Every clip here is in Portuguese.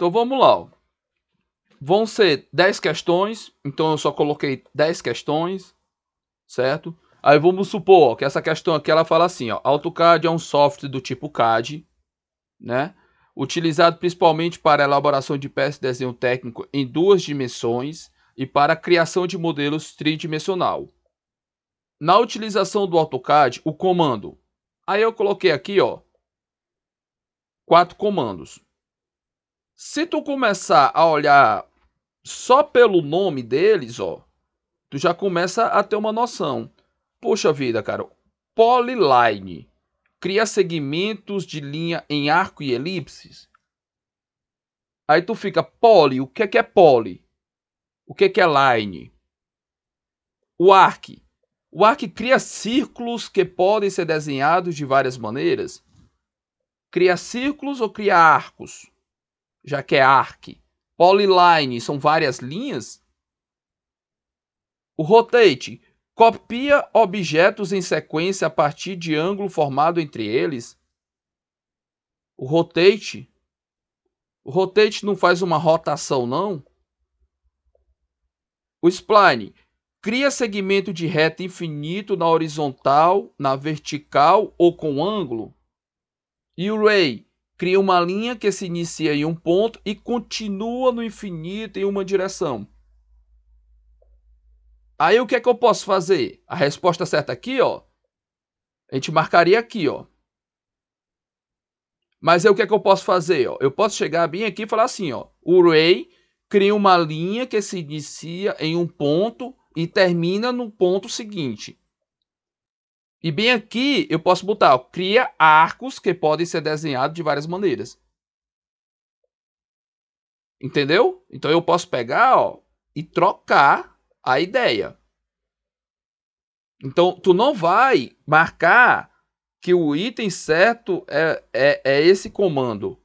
Então vamos lá. Ó. Vão ser 10 questões. Então eu só coloquei 10 questões. Certo? Aí vamos supor ó, que essa questão aqui ela fala assim: ó, AutoCAD é um software do tipo CAD, né? Utilizado principalmente para a elaboração de peças de desenho técnico em 2 dimensões e para a criação de modelos tridimensional. Na utilização do AutoCAD, o comando. Aí eu coloquei aqui, ó, 4 comandos. Se tu começar a olhar só pelo nome deles, ó, tu já começa a ter uma noção. Poxa vida, cara. Polyline. Cria segmentos de linha em arco e elipses. Aí tu fica, poly, o que é poly? O que é line? O arc. O arc cria círculos que podem ser desenhados de várias maneiras. Cria círculos ou cria arcos? Já que é arc. Polyline são várias linhas. O rotate copia objetos em sequência a partir de ângulo formado entre eles. O rotate não faz uma rotação, não. O spline cria segmento de reta infinito na horizontal, na vertical ou com ângulo. E o ray cria uma linha que se inicia em um ponto e continua no infinito em uma direção. Aí o que é que eu posso fazer? A resposta certa aqui, ó, a gente marcaria aqui, ó. Mas aí o que é que eu posso fazer? Ó? Eu posso chegar bem aqui e falar assim, ó. O ray cria uma linha que se inicia em um ponto e termina no ponto seguinte. E bem aqui eu posso botar, ó, cria arcos que podem ser desenhados de várias maneiras. Entendeu? Então eu posso pegar, ó, e trocar a ideia. Então tu não vai marcar que o item certo é esse comando.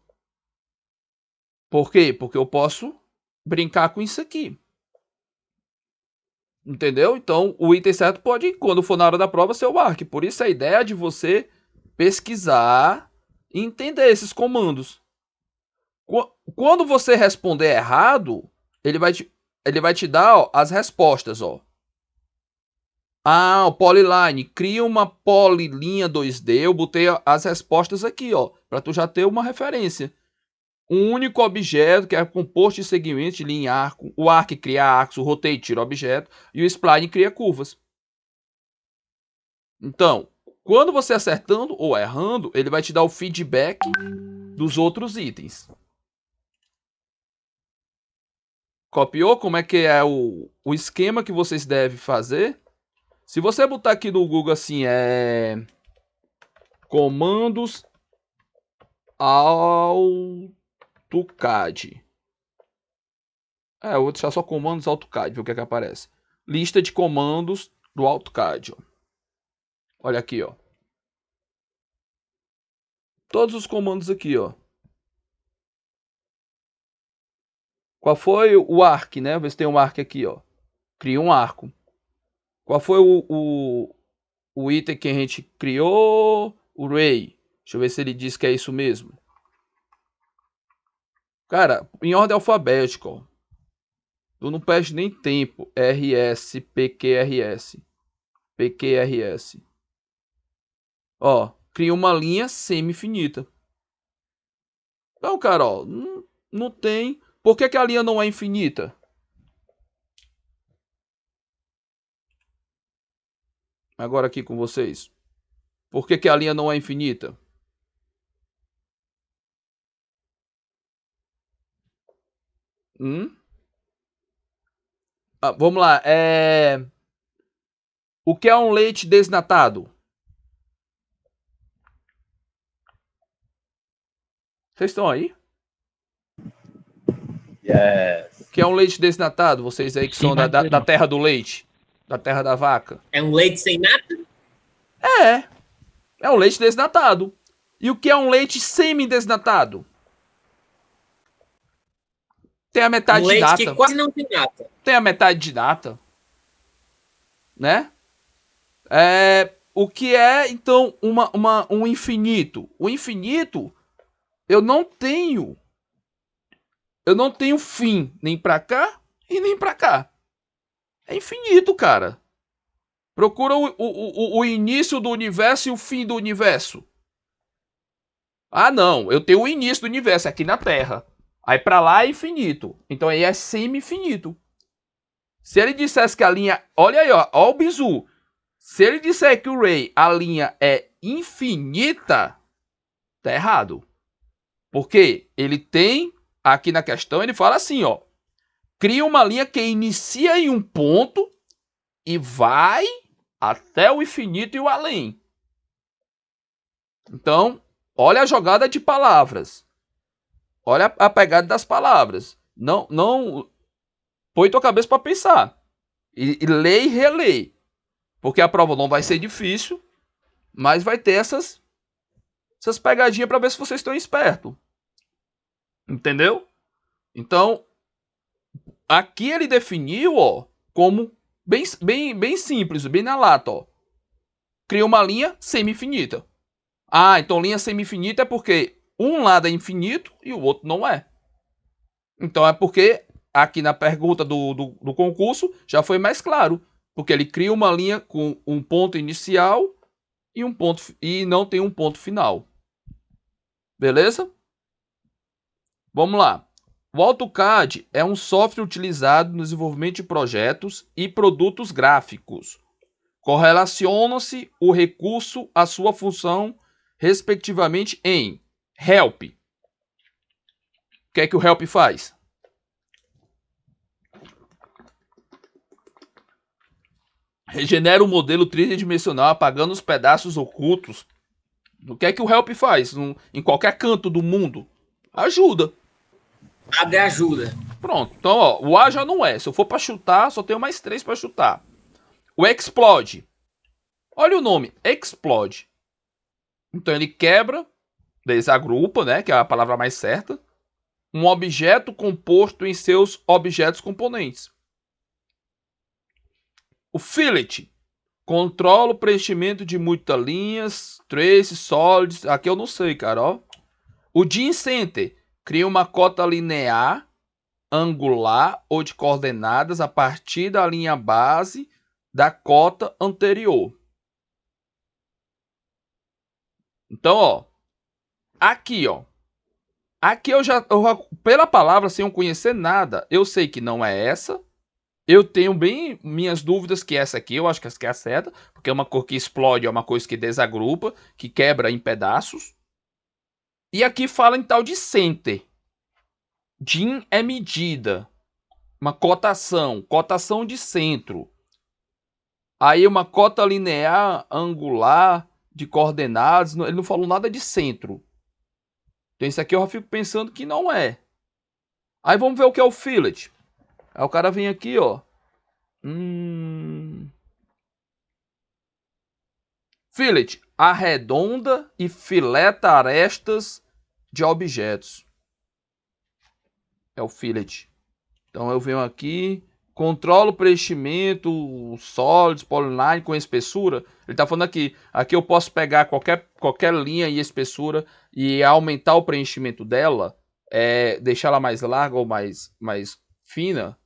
Por quê? Porque eu posso brincar com isso aqui. Entendeu? Então, o item certo pode, quando for na hora da prova, ser o arc. Por isso a ideia de você pesquisar e entender esses comandos. Quando você responder errado, ele vai te dar ó, as respostas. Ó. Ah, o Polyline, cria uma polilinha 2D. Eu botei as respostas aqui, ó, para tu já ter uma referência. Um único objeto que é composto de segmentos de linha e arco. O arc cria arcos, o rotate tira objeto e o spline cria curvas. Então, quando você acertando ou errando, ele vai te dar o feedback dos outros itens. Copiou como é que é o esquema que vocês devem fazer? Se você botar aqui no Google assim, comandos AutoCAD. Eu vou deixar só comandos AutoCAD, ver o que é que aparece. Lista de comandos do AutoCAD. Ó. Olha aqui, ó. Todos os comandos aqui, ó. Qual foi o arc, né? Vê se tem um arc aqui, ó. Cria um arco. Qual foi o item que a gente criou? O ray. Deixa eu ver se ele diz que é isso mesmo. Cara, em ordem alfabética, ó. Tu não perde nem tempo. RS, PQRS. PQRS. Ó, cria uma linha semi-infinita. Então, cara, ó, não tem. Por que a linha não é infinita? Agora aqui com vocês. Por que a linha não é infinita? Vamos lá. O que é um leite desnatado? Vocês estão aí? Yes. O que é um leite desnatado? Vocês aí que são da terra do leite. Da terra da vaca. É um leite sem nata? É um leite desnatado. E o que é um leite semi-desnatado? Tem a metade um leite de nata. que quase não tem nata. Tem a metade de nata. Né? O que é, então, um infinito? O infinito, eu não tenho eu não tenho fim nem pra cá e nem pra cá. É infinito, cara. Procura o início do universo e o fim do universo. Ah, não. Eu tenho o início do universo aqui na Terra. Aí pra lá é infinito. Então aí é semi-infinito. Se ele dissesse que a linha... Olha aí, ó. Ó o bizu. Se ele disser que o Ray, a linha é infinita, tá errado. Porque ele tem... Aqui na questão ele fala assim, ó. Cria uma linha que inicia em um ponto e vai até o infinito e o além. Então, olha a jogada de palavras. Olha a pegada das palavras. Não põe tua cabeça para pensar. E lê e relê. Porque a prova não vai ser difícil, mas vai ter essas pegadinhas para ver se vocês estão espertos. Entendeu? Então, aqui ele definiu, ó, como bem simples, bem na lata, ó. Cria uma linha semi-infinita. Ah, então linha semi-infinita é porque um lado é infinito e o outro não é. Então é porque aqui na pergunta do concurso já foi mais claro. Porque ele cria uma linha com um ponto inicial e não tem um ponto final. Beleza? Vamos lá. O AutoCAD é um software utilizado no desenvolvimento de projetos e produtos gráficos. Correlaciona-se o recurso à sua função, respectivamente, em Help. O que é que o Help faz? Regenera o modelo tridimensional apagando os pedaços ocultos. O que é que o Help faz? Em qualquer canto do mundo. Ajuda. Abre ajuda. Pronto. Então, ó, o A já não é. Se eu for para chutar, só tenho mais 3 para chutar. O Explode. Olha o nome. Explode. Então ele quebra, desagrupa, né? Que é a palavra mais certa. Um objeto composto em seus objetos componentes. O Fillet. Controla o preenchimento de muitas linhas, traces, solids. Aqui eu não sei, cara, ó. O Gene Center cria uma cota linear, angular ou de coordenadas a partir da linha base da cota anterior. Então, ó. Aqui, ó. Aqui eu já, pela palavra, sem eu conhecer nada, eu sei que não é essa. Eu tenho bem minhas dúvidas que essa aqui, eu acho que essa aqui é a certa, porque é uma cor que explode, é uma coisa que desagrupa, que quebra em pedaços. E aqui fala em tal de center. DIN é medida, uma cotação de centro. Aí uma cota linear, angular, de coordenadas, ele não falou nada de centro. Então isso aqui eu já fico pensando que não é. Aí vamos ver o que é o fillet. Aí o cara vem aqui, ó. Fillet, arredonda e fileta arestas de objetos. É o fillet. Então eu venho aqui, controlo o preenchimento, sólidos, polyline com espessura. Ele está falando aqui eu posso pegar qualquer linha e espessura e aumentar o preenchimento dela, deixar ela mais larga ou mais fina.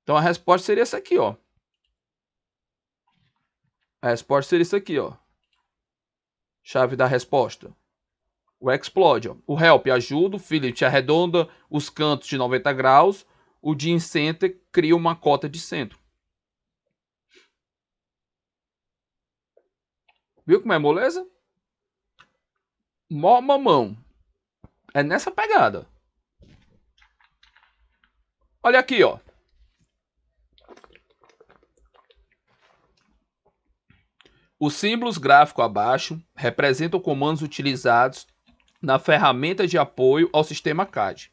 Então a resposta seria essa aqui, ó. A resposta seria isso aqui, ó. Chave da resposta. O Explode, ó. O Help ajuda, o Fillet arredonda os cantos de 90 graus, o Gene Center cria uma cota de centro. Viu como é moleza? Mó mamão. É nessa pegada. Olha aqui, ó. Os símbolos gráficos abaixo representam comandos utilizados na ferramenta de apoio ao sistema CAD.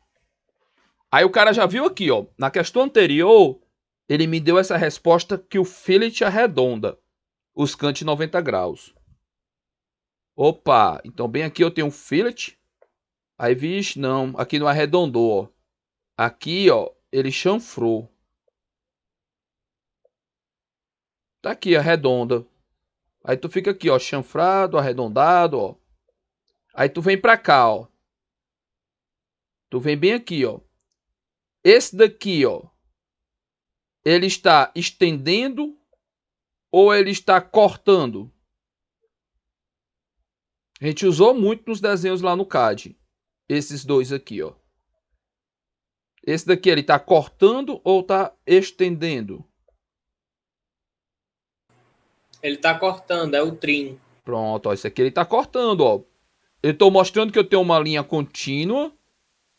Aí o cara já viu aqui, ó. Na questão anterior, ele me deu essa resposta que o fillet arredonda os cantos de 90 graus. Opa, então bem aqui eu tenho um fillet. Aí, vixe, não. Aqui não arredondou, ó. Aqui, ó, ele chanfrou. Tá aqui, arredonda. Aí tu fica aqui, ó, chanfrado, arredondado, ó. Aí tu vem pra cá, ó. Tu vem bem aqui, ó. Esse daqui, ó, ele está estendendo ou ele está cortando? A gente usou muito nos desenhos lá no CAD. Esses dois aqui, ó. Esse daqui ele está cortando ou está estendendo? Ele tá cortando, é o trim. Pronto, ó, esse aqui ele está cortando, ó. Eu estou mostrando que eu tenho uma linha contínua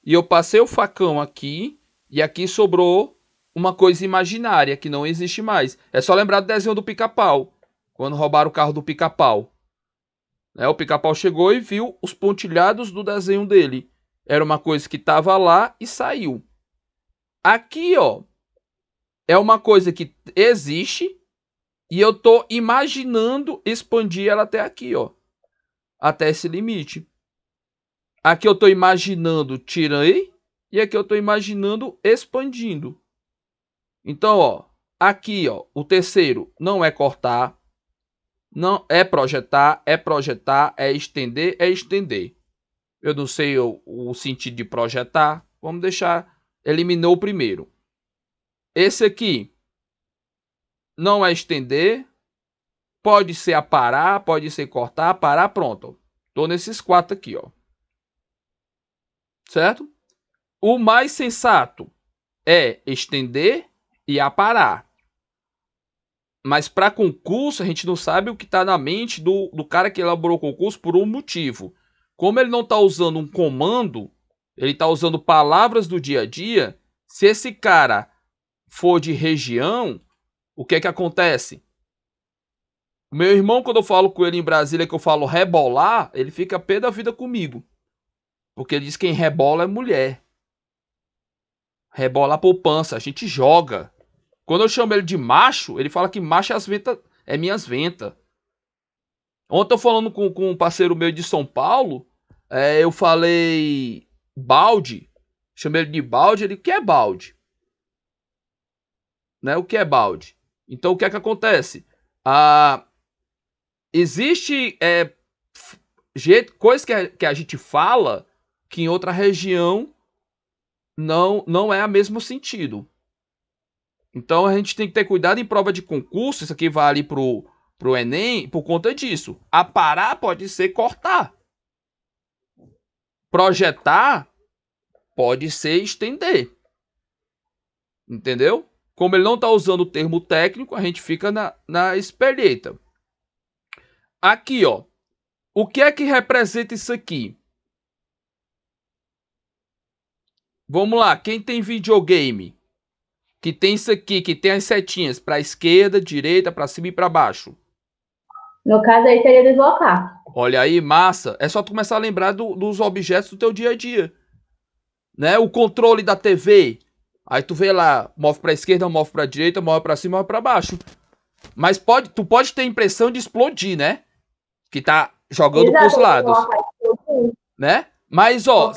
e eu passei o facão aqui e aqui sobrou uma coisa imaginária que não existe mais. É só lembrar do desenho do Pica-Pau, quando roubaram o carro do Pica-Pau. O Pica-Pau chegou e viu os pontilhados do desenho dele. Era uma coisa que estava lá e saiu. Aqui, ó, é uma coisa que existe e eu tô imaginando expandir ela até aqui, ó. Até esse limite. Aqui eu tô imaginando tirei e aqui eu tô imaginando expandindo. Então, ó, aqui, ó, o terceiro não é cortar, não é projetar, é estender, é estender. Eu não sei o sentido de projetar. Vamos deixar. Eliminou o primeiro. Esse aqui não é estender. Pode ser aparar, pode ser cortar, parar, pronto. Tô nesses 4 aqui, ó. Certo? O mais sensato é estender e aparar. Mas para concurso, a gente não sabe o que está na mente do cara que elaborou o concurso por um motivo. Como ele não está usando um comando, ele está usando palavras do dia a dia. Se esse cara for de região, o que é que acontece? Meu irmão, quando eu falo com ele em Brasília, que eu falo rebolar, ele fica pé da vida comigo. Porque ele diz que quem rebola é mulher. Rebola a poupança, a gente joga. Quando eu chamo ele de macho, ele fala que macho é as ventas, é minhas ventas. Ontem eu falando com um parceiro meu de São Paulo, eu falei balde, chamei ele de balde, ele, o que é balde? Né? O que é balde? Então o que é que acontece? Existe coisa que a gente fala que em outra região não é a mesmo sentido. Então a gente tem que ter cuidado em prova de concurso, isso aqui vale pro Enem, por conta disso. Aparar pode ser cortar. Projetar pode ser estender. Entendeu? Como ele não está usando o termo técnico, a gente fica na espelheta. Aqui, ó. O que é que representa isso aqui? Vamos lá, quem tem videogame, que tem isso aqui, que tem as setinhas para esquerda, direita, para cima e para baixo. No caso aí seria deslocar. Olha aí, massa. É só tu começar a lembrar dos objetos do teu dia a dia. Né? O controle da TV. Aí tu vê lá, move para esquerda, move para direita, move para cima, move para baixo. Mas tu pode ter a impressão de explodir, né? Que tá jogando pros lados. Né? Mas, ó.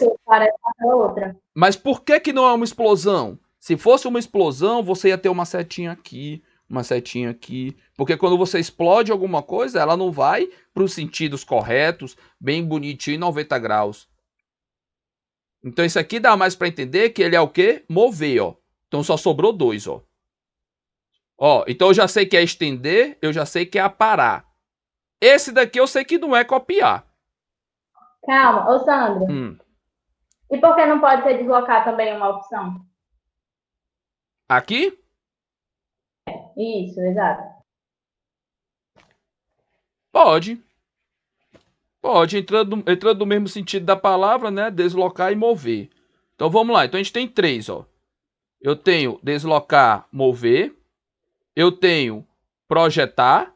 Mas por que não é uma explosão? Se fosse uma explosão, você ia ter uma setinha aqui, uma setinha aqui. Porque quando você explode alguma coisa, ela não vai para os sentidos corretos, bem bonitinho, 90 graus. Então isso aqui dá mais para entender que ele é o quê? Mover, ó. Então só sobrou 2, ó. Ó, então eu já sei que é estender, eu já sei que é aparar. Esse daqui eu sei que não é copiar. Calma, ô Sandro. E por que não pode ser deslocar também uma opção? Aqui? Isso, exato. Pode. Pode, entrando no mesmo sentido da palavra, né? Deslocar e mover. Então vamos lá. Então a gente tem 3, ó. Eu tenho deslocar, mover. Eu tenho projetar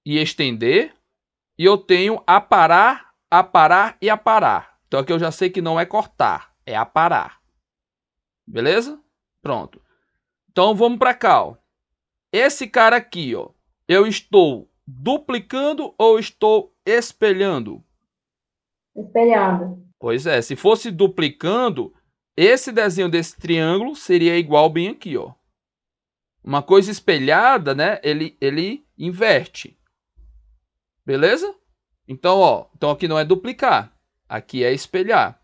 e estender. E eu tenho aparar, aparar e aparar. Então aqui eu já sei que não é cortar, é aparar. Beleza? Pronto. Então vamos para cá, ó. Esse cara aqui, ó. Eu estou duplicando ou estou espelhando? Espelhando. Pois é, se fosse duplicando, esse desenho desse triângulo seria igual bem aqui, ó. Uma coisa espelhada, né? Ele inverte. Beleza? Então, ó, então aqui não é duplicar, aqui é espelhar.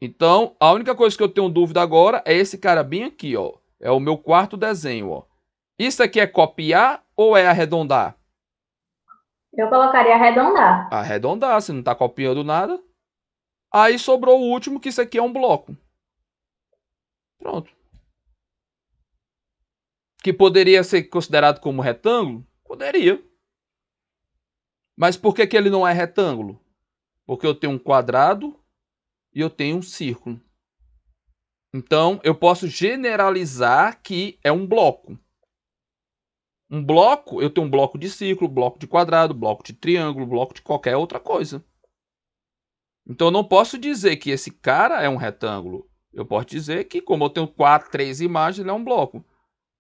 Então, a única coisa que eu tenho dúvida agora é esse cara bem aqui, ó. É o meu quarto desenho, ó. Isso aqui é copiar ou é arredondar? Eu colocaria arredondar. Arredondar, se não tá copiando nada. Aí sobrou o último, que isso aqui é um bloco. Pronto. Que poderia ser considerado como retângulo? Poderia. Mas por que ele não é retângulo? Porque eu tenho um quadrado e eu tenho um círculo. Então, eu posso generalizar que é um bloco. Um bloco, eu tenho um bloco de círculo, bloco de quadrado, bloco de triângulo, bloco de qualquer outra coisa. Então, eu não posso dizer que esse cara é um retângulo. Eu posso dizer que, como eu tenho 3 imagens, ele é um bloco.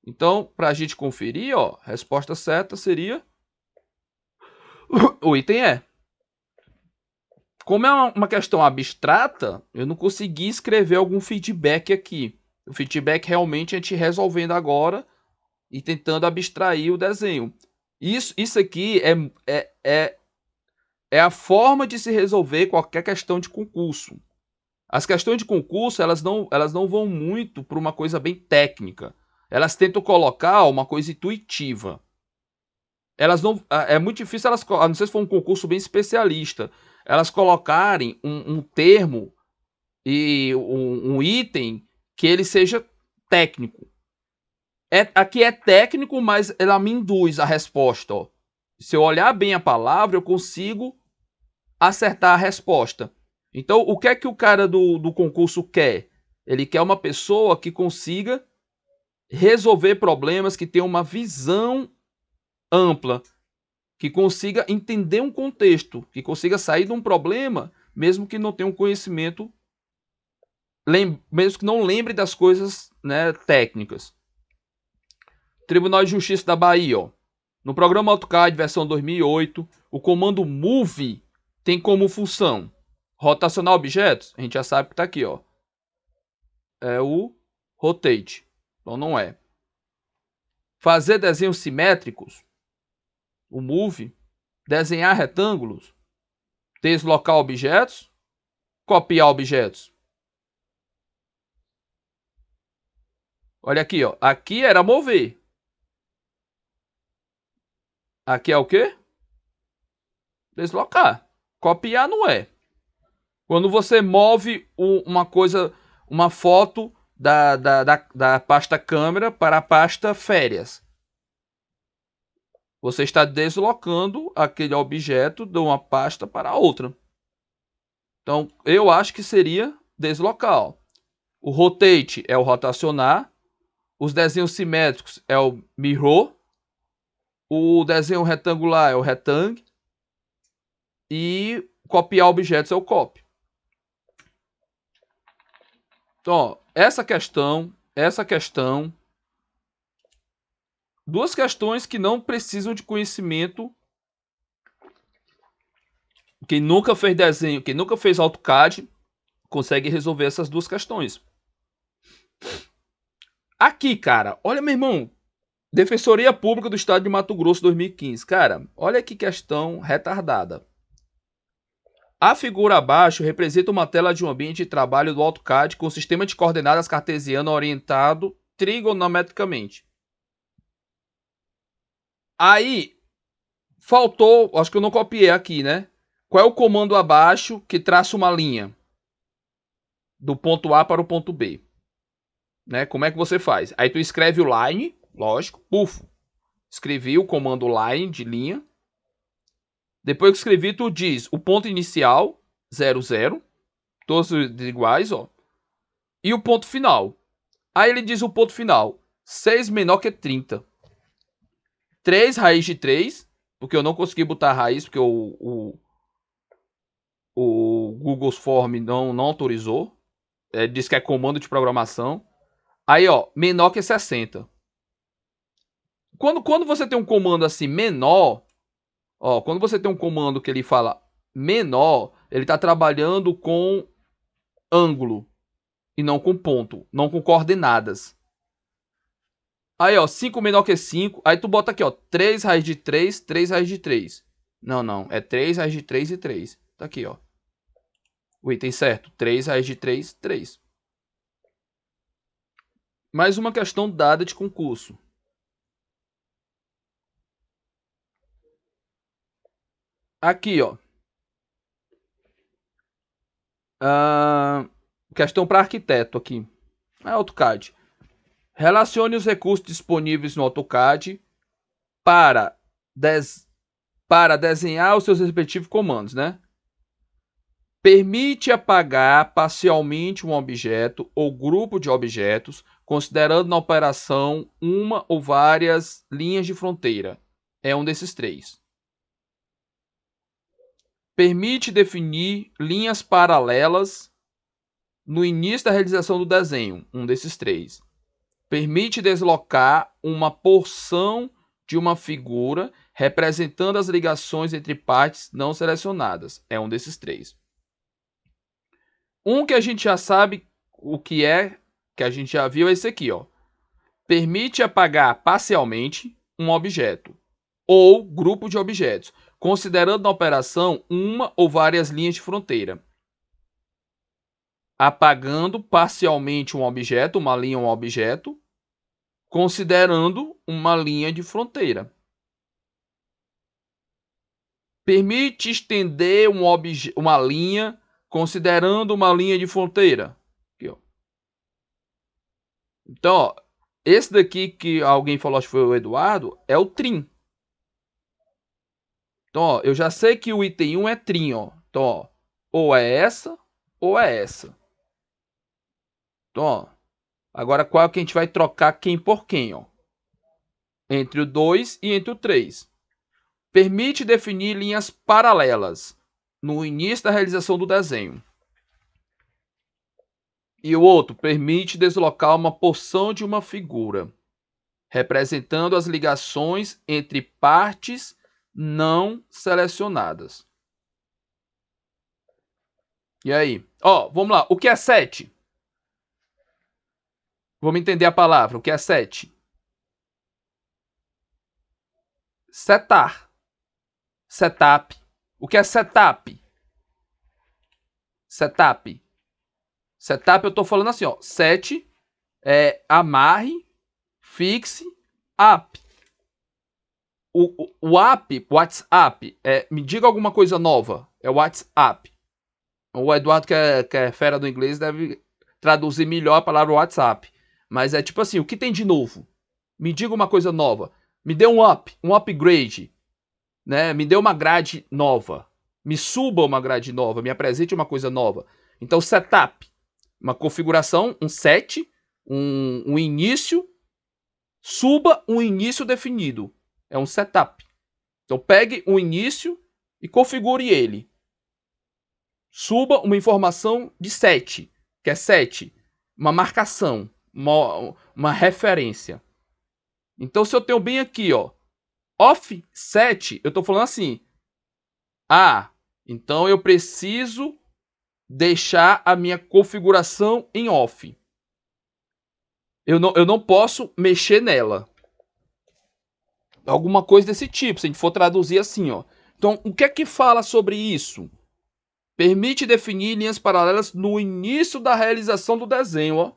Então, para a gente conferir, ó, a resposta certa seria o item E. Como é uma questão abstrata, eu não consegui escrever algum feedback aqui. O feedback realmente é a gente resolvendo agora e tentando abstrair o desenho. Isso aqui é a forma de se resolver qualquer questão de concurso. As questões de concurso, elas não vão muito para uma coisa bem técnica. Elas tentam colocar uma coisa intuitiva. Elas não, é muito difícil elas, a não ser se for um concurso bem especialista, elas colocarem um termo e um item que ele seja técnico. Aqui é técnico, mas ela me induz a resposta. Ó. Se eu olhar bem a palavra, eu consigo acertar a resposta. Então, o que é que o cara do concurso quer? Ele quer uma pessoa que consiga resolver problemas, que tenha uma visão ampla, que consiga entender um contexto, que consiga sair de um problema, mesmo que não tenha um conhecimento, mesmo que não lembre das coisas, né, técnicas. Tribunal de Justiça da Bahia, ó. No programa AutoCAD versão 2008, o comando Move tem como função rotacionar objetos. A gente já sabe que está aqui, ó. É o Rotate. Então não é. Fazer desenhos simétricos. O Move. Desenhar retângulos. Deslocar objetos. Copiar objetos. Olha aqui, ó. Aqui era mover. Aqui é o quê? Deslocar. Copiar não é. Quando você move uma coisa, uma foto da pasta câmera para a pasta férias, você está deslocando aquele objeto de uma pasta para outra. Então, eu acho que seria deslocar. Ó. O rotate é o rotacionar. Os desenhos simétricos é o mirror. O desenho retangular é o retang. E copiar objetos é o copy. Então, ó, essa questão, duas questões que não precisam de conhecimento. Quem nunca fez desenho, quem nunca fez AutoCAD, consegue resolver essas duas questões. Aqui, cara, olha, meu irmão, Defensoria Pública do Estado de Mato Grosso 2015. Cara, olha que questão retardada. A figura abaixo representa uma tela de um ambiente de trabalho do AutoCAD com sistema de coordenadas cartesiano orientado trigonometricamente. Aí, faltou, acho que eu não copiei aqui, né? Qual é o comando abaixo que traça uma linha do ponto A para o ponto B? Né? Como é que você faz? Aí tu escreve o line, lógico, puf. Escrevi o comando line de linha. Depois que escrevi, tu diz o ponto inicial, 0, 0. Todos iguais, ó. E o ponto final. Aí ele diz o ponto final, 6 menor que 30. 3 raiz de 3, porque eu não consegui botar raiz, porque o Google Form não autorizou. Diz que é comando de programação. Aí, ó, menor que 60. Quando você tem um comando assim, menor, ó, quando você tem um comando que ele fala menor, ele está trabalhando com ângulo e não com ponto, não com coordenadas. Aí, ó, 5 menor que 5, aí tu bota aqui, ó, 3 raiz de 3, 3 raiz de 3. Não, é 3 raiz de 3 e 3. Tá aqui, ó. O item certo, 3 raiz de 3, 3. Mais uma questão dada de concurso. Aqui, ó. Questão para arquiteto aqui. AutoCAD. Relacione os recursos disponíveis no AutoCAD para desenhar os seus respectivos comandos, né? Permite apagar parcialmente um objeto ou grupo de objetos, considerando na operação uma ou várias linhas de fronteira. É um desses 3. Permite definir linhas paralelas no início da realização do desenho. Um desses 3. Permite deslocar uma porção de uma figura representando as ligações entre partes não selecionadas. É um desses 3. Um que a gente já sabe o que é, que a gente já viu, é esse aqui, ó. Permite apagar parcialmente um objeto ou grupo de objetos, considerando na operação uma ou várias linhas de fronteira. Apagando parcialmente um objeto, uma linha ou um objeto, considerando uma linha de fronteira. Permite estender uma linha, considerando uma linha de fronteira. Aqui, ó. Então, ó, esse daqui que alguém falou, acho que foi o Eduardo, é o trim. Então, ó, eu já sei que o item 1 é trim, ó. Então, ó, ou é essa, ou é essa. Então, ó, agora qual é que a gente vai trocar quem por quem, ó? Entre o 2 e entre o 3. Permite definir linhas paralelas no início da realização do desenho. E o outro, permite deslocar uma porção de uma figura, representando as ligações entre partes não selecionadas. E aí? Ó, vamos lá. O que é set? Vamos entender a palavra. O que é set? Setar. Setup. O que é setup? Setup. Setup eu estou falando assim, ó. Set é amarre, fixe, app. O app, WhatsApp, me diga alguma coisa nova. É o WhatsApp. O Eduardo, que é fera do inglês, deve traduzir melhor a palavra WhatsApp. Mas é tipo assim, o que tem de novo? Me diga uma coisa nova. Me dê um upgrade. Né? Me dê uma grade nova. Me suba uma grade nova. Me apresente uma coisa nova. Então, setup. Uma configuração, um set, um início. Suba um início definido. É um setup. Então, pegue um início e configure ele. Suba uma informação de set, que é set, uma marcação, uma referência. Então, se eu tenho bem aqui, ó, offset, eu estou falando assim, então eu preciso deixar a minha configuração em off. Eu não posso mexer nela. Alguma coisa desse tipo, se a gente for traduzir assim, ó. Então, o que é que fala sobre isso? Permite definir linhas paralelas no início da realização do desenho, ó.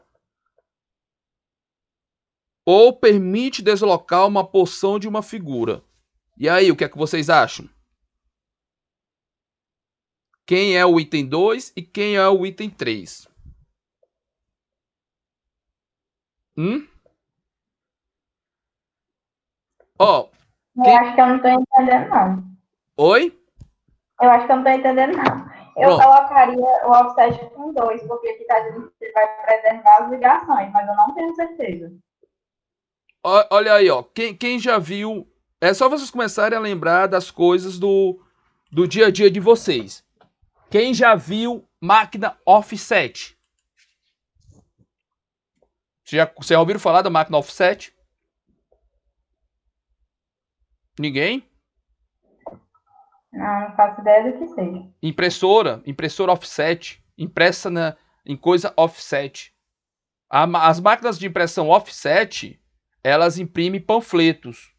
Ou permite deslocar uma porção de uma figura. E aí, o que é que vocês acham? Quem é o item 2 e quem é o item 3? Ó. Eu acho que eu não tô entendendo, não. Oi? Eu acho que eu não tô entendendo, não. Eu colocaria o offset com 2, porque aqui tá dizendo que ele vai preservar as ligações, mas eu não tenho certeza. Olha aí, ó. Quem já viu... É só vocês começarem a lembrar das coisas do dia a dia de vocês. Quem já viu máquina offset? Vocês já ouviram falar da máquina offset? Ninguém? Não faço ideia do que seja. Impressora offset, impressa em coisa offset. As máquinas de impressão offset, elas imprimem panfletos.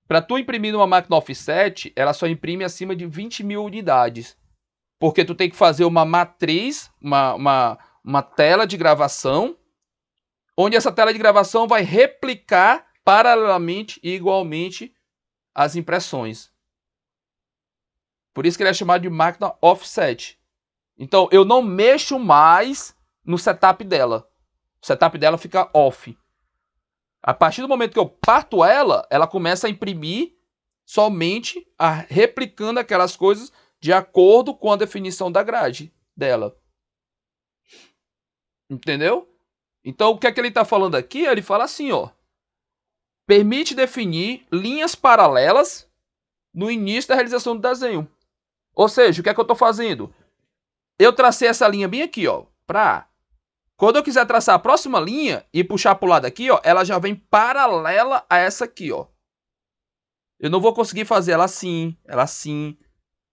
Para tu imprimir numa máquina offset, ela só imprime acima de 20 mil unidades. porque tu tem que fazer uma matriz, uma tela de gravação, onde essa tela de gravação vai replicar paralelamente e igualmente as impressões. Por isso que ele é chamado de máquina offset. Então, eu não mexo mais no setup dela. O setup dela fica off. A partir do momento que eu parto ela, ela começa a imprimir somente replicando aquelas coisas de acordo com a definição da grade dela. Entendeu? Então, o que é que ele está falando aqui? Ele fala assim, ó. Permite definir linhas paralelas no início da realização do desenho. Ou seja, o que é que eu estou fazendo? Eu tracei essa linha bem aqui, ó, para quando eu quiser traçar a próxima linha e puxar para o lado aqui, ó, ela já vem paralela a essa aqui, ó. Eu não vou conseguir fazer ela assim, ela assim.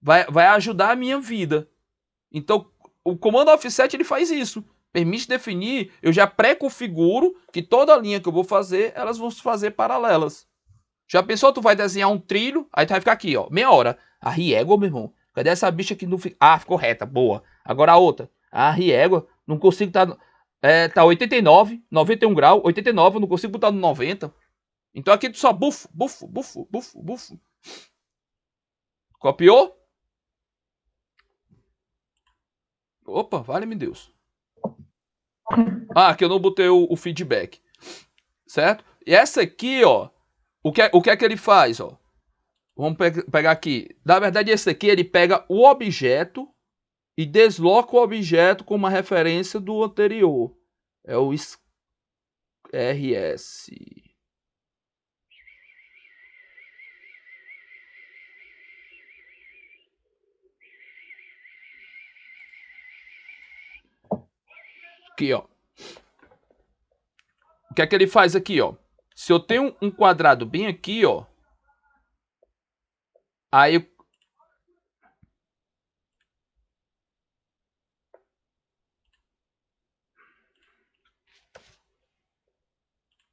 Vai ajudar a minha vida. Então, o comando offset ele faz isso. Permite definir, eu já pré-configuro que toda linha que eu vou fazer, elas vão se fazer paralelas. Já pensou, tu vai desenhar um trilho, aí tu vai ficar aqui, ó, meia hora. A riégua, meu irmão. Cadê essa bicha que não fica... Ah, ficou reta, boa. Agora a outra. A riégua, não consigo tá... tá 89, 91 graus, 89, eu não consigo botar no 90. Então aqui tu só bufo. Copiou? Opa, vale-me Deus. Ah, aqui eu não botei o feedback. Certo? E essa aqui, ó. O que é que ele faz, ó? Vamos pegar aqui. Na verdade, esse aqui, ele pega o objeto e desloca o objeto com uma referência do anterior. É o RS. Aqui, ó. O que é que ele faz aqui, ó? Se eu tenho um quadrado bem aqui, ó. Aí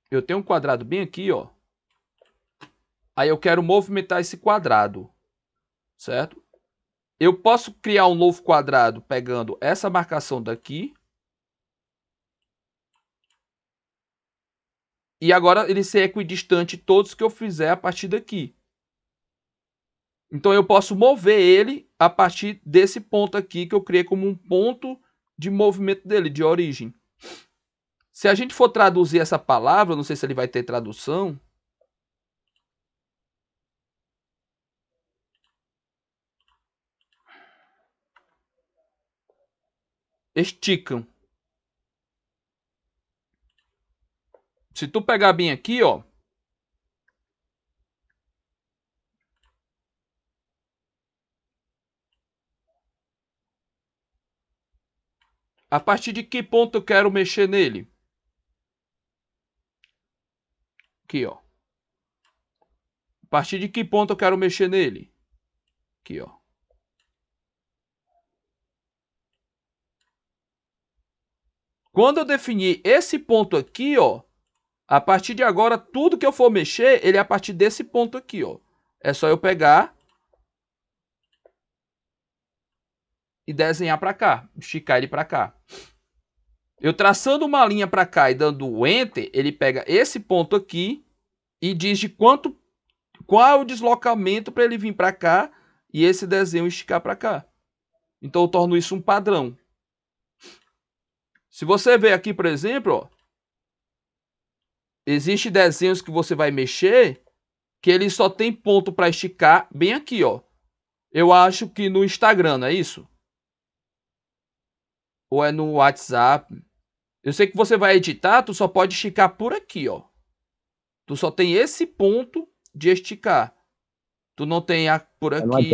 eu tenho um quadrado bem aqui, ó. Aí eu quero movimentar esse quadrado, certo? Eu posso criar um novo quadrado pegando essa marcação daqui. E agora ele ser equidistante todos que eu fizer a partir daqui. Então eu posso mover ele a partir desse ponto aqui que eu criei como um ponto de movimento dele, de origem. Se a gente for traduzir essa palavra, não sei se ele vai ter tradução. Esticam. Se tu pegar bem aqui, ó. A partir de que ponto eu quero mexer nele? Aqui, ó. A partir de que ponto eu quero mexer nele? Aqui, ó. Quando eu definir esse ponto aqui, ó, a partir de agora, tudo que eu for mexer, ele é a partir desse ponto aqui, ó. É só eu pegar e desenhar para cá, esticar ele para cá. Eu traçando uma linha para cá e dando o Enter, ele pega esse ponto aqui e diz de qual é o deslocamento para ele vir para cá e esse desenho esticar para cá. Então eu torno isso um padrão. Se você ver aqui, por exemplo, ó, existem desenhos que você vai mexer que ele só tem ponto para esticar bem aqui, ó. Eu acho que no Instagram, não é isso? Ou é no WhatsApp? Eu sei que você vai editar, tu só pode esticar por aqui, ó. Tu só tem esse ponto de esticar. Tu não tem por aqui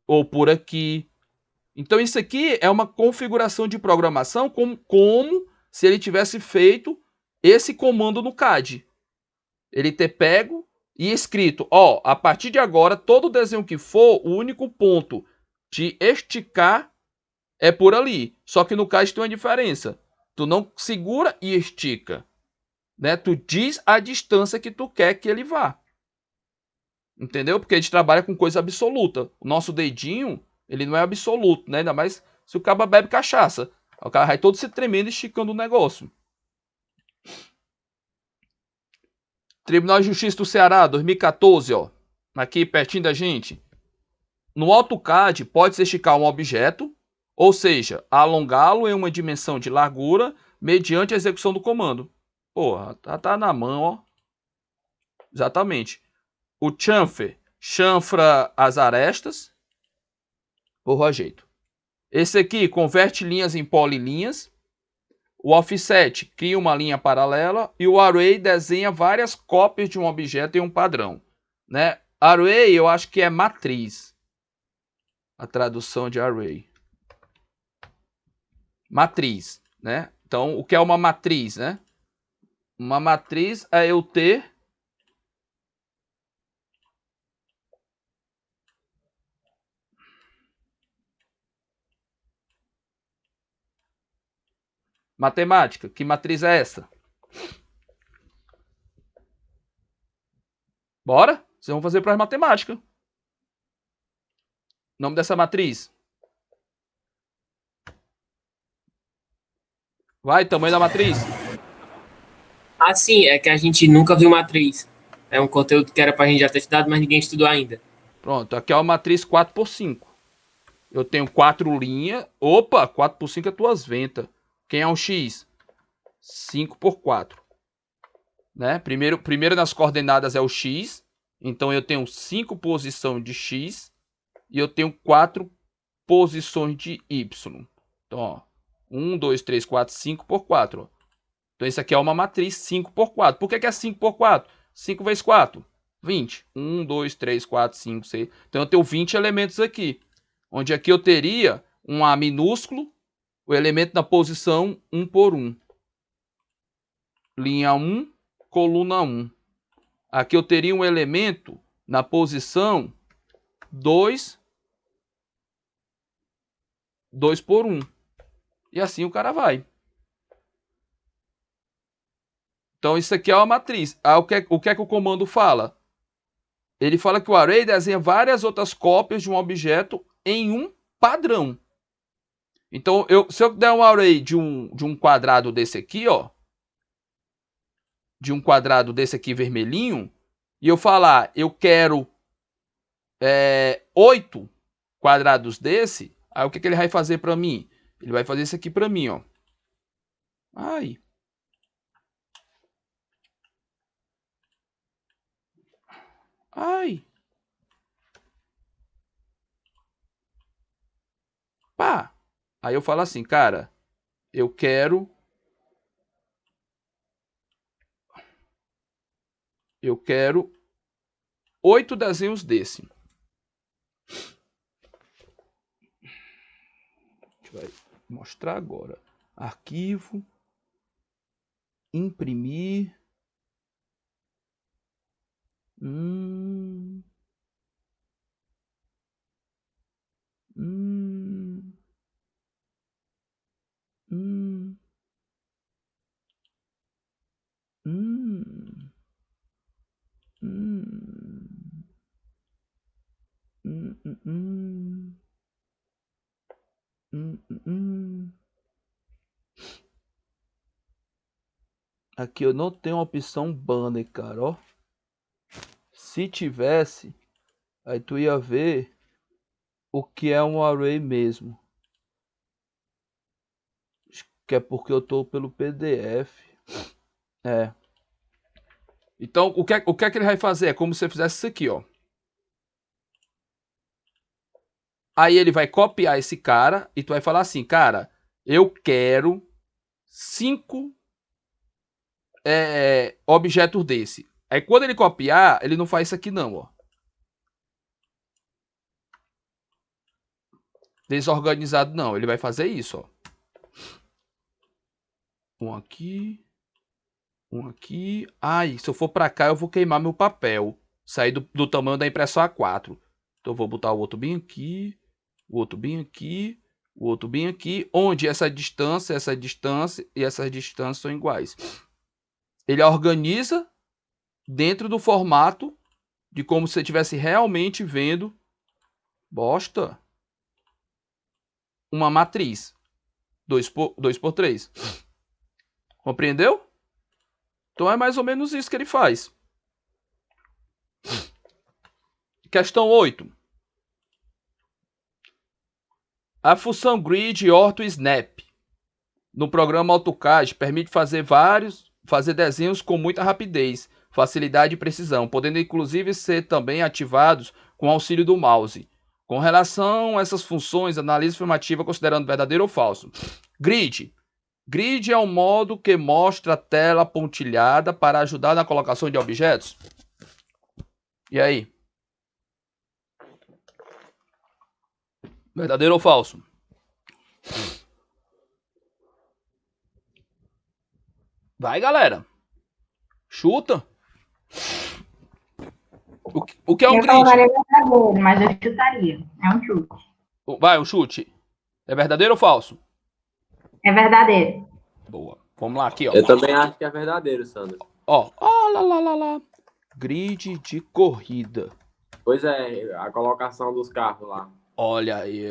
ou por aqui. Então isso aqui é uma configuração de programação como se ele tivesse feito esse comando no CAD. Ele ter pego e escrito, ó, a partir de agora, todo desenho que for, o único ponto de esticar é por ali. Só que no CAD tem uma diferença. Tu não segura e estica, né? Tu diz a distância que tu quer que ele vá. Entendeu? Porque a gente trabalha com coisa absoluta. O nosso dedinho, Ele não é absoluto, né? Ainda mais se o cara bebe cachaça. O cara vai todo se tremendo e esticando o negócio. Tribunal de Justiça do Ceará, 2014, ó. Aqui pertinho da gente. No AutoCAD pode-se esticar um objeto, ou seja, alongá-lo em uma dimensão de largura mediante a execução do comando. Porra, tá na mão, ó. Exatamente. O chamfer chanfra as arestas. Porra, jeito. Esse aqui converte linhas em polilinhas. O offset cria uma linha paralela. E o array desenha várias cópias de um objeto em um padrão. Né? Array eu acho que é matriz. A tradução de array. Matriz, né? Então, o que é uma matriz, né? Uma matriz é eu ter matemática. Que matriz é essa? Bora? Vocês vão fazer para matemática. Nome dessa matriz? Vai, tamanho da matriz. Ah, sim, é que a gente nunca viu matriz. É um conteúdo que era pra gente já ter estudado, mas ninguém estudou ainda. Pronto, aqui é uma matriz 4x5. Eu tenho 4 linhas. Opa, 4x5 é tuas ventas. Quem é um X? 5x4. Né? Primeiro nas coordenadas é o X. Então eu tenho 5 posições de X. E eu tenho 4 posições de Y. Então, ó. 1, 2, 3, 4, 5 por 4. Ó. Então isso aqui é uma matriz 5 por 4. Por que é 5 por 4? 5 vezes 4. 20. 1, 2, 3, 4, 5, 6. Então eu tenho 20 elementos aqui. Onde aqui eu teria um A minúsculo, o elemento na posição 1 por 1. Linha 1, coluna 1. Aqui eu teria um elemento na posição 2 por 1. E assim o cara vai. Então isso aqui é uma matriz. O que é que o comando fala? Ele fala que o array desenha várias outras cópias de um objeto em um padrão. Então, se eu der um array de um quadrado desse aqui, ó, de um quadrado desse aqui vermelhinho, e eu falar, eu quero 8 quadrados desse, aí o que ele vai fazer para mim? Ele vai fazer isso aqui para mim, ó. Ai. Ai. Pá. Aí eu falo assim, cara, eu quero 8 desenhos desse. A gente vai mostrar agora. Arquivo. Imprimir. Aqui eu não tenho a opção banner, cara, ó. Se tivesse, aí tu ia ver o que é um array mesmo. Acho que é porque eu tô pelo PDF. É. Então, o que é que ele vai fazer? É como se você fizesse isso aqui, ó. Aí ele vai copiar esse cara e tu vai falar assim, cara, eu quero 5 objetos desse. Aí quando ele copiar, ele não faz isso aqui não, ó. Desorganizado não, ele vai fazer isso, ó. Um aqui. Um aqui. Ai, se eu for pra cá, eu vou queimar meu papel. Sair do tamanho da impressão A4. Então eu vou botar o outro bem aqui. O outro bem aqui. O outro bem aqui. Onde essa distância e essas distâncias são iguais. Ele organiza dentro do formato de como se você estivesse realmente vendo. Bosta. uma matriz. 2 por 3. Compreendeu? Então é mais ou menos isso que ele faz. Questão 8. A função grid ortho snap no programa AutoCAD permite fazer desenhos com muita rapidez, facilidade e precisão, podendo inclusive ser também ativados com auxílio do mouse. Com relação a essas funções, analise afirmativa considerando verdadeiro ou falso. Grid. Grid é um modo que mostra a tela pontilhada para ajudar na colocação de objetos. E aí? Verdadeiro ou falso? Vai, galera. Chuta. O que é um Eu grid? colocaria verdadeiro, mas eu chutaria. É um chute. Vai, um chute. É verdadeiro ou falso? É verdadeiro. Boa. Vamos lá, aqui, ó. Eu também acho que é verdadeiro, Sandro. Ó, lá. Grid de corrida. Pois é, a colocação dos carros lá. Olha aí.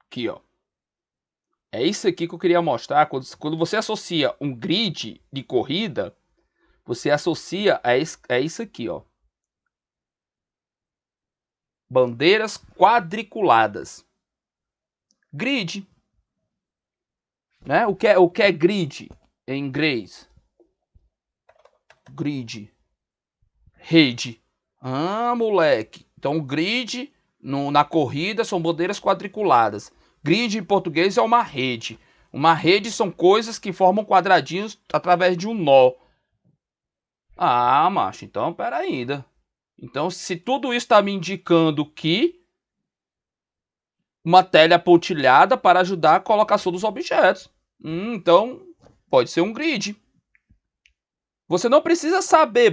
Aqui, ó. É isso aqui que eu queria mostrar. Quando você associa um grid de corrida, você associa a isso aqui, ó. Bandeiras quadriculadas. Grid. Né? O que é grid em inglês? Grid. Rede. Ah, moleque. Então, grid na corrida são bandeiras quadriculadas. Grid em português é uma rede. Uma rede são coisas que formam quadradinhos através de um nó. Ah, macho, então pera ainda. Então, se tudo isso está me indicando que uma tela pontilhada para ajudar a colocação dos objetos. Então, pode ser um grid. Você não precisa saber,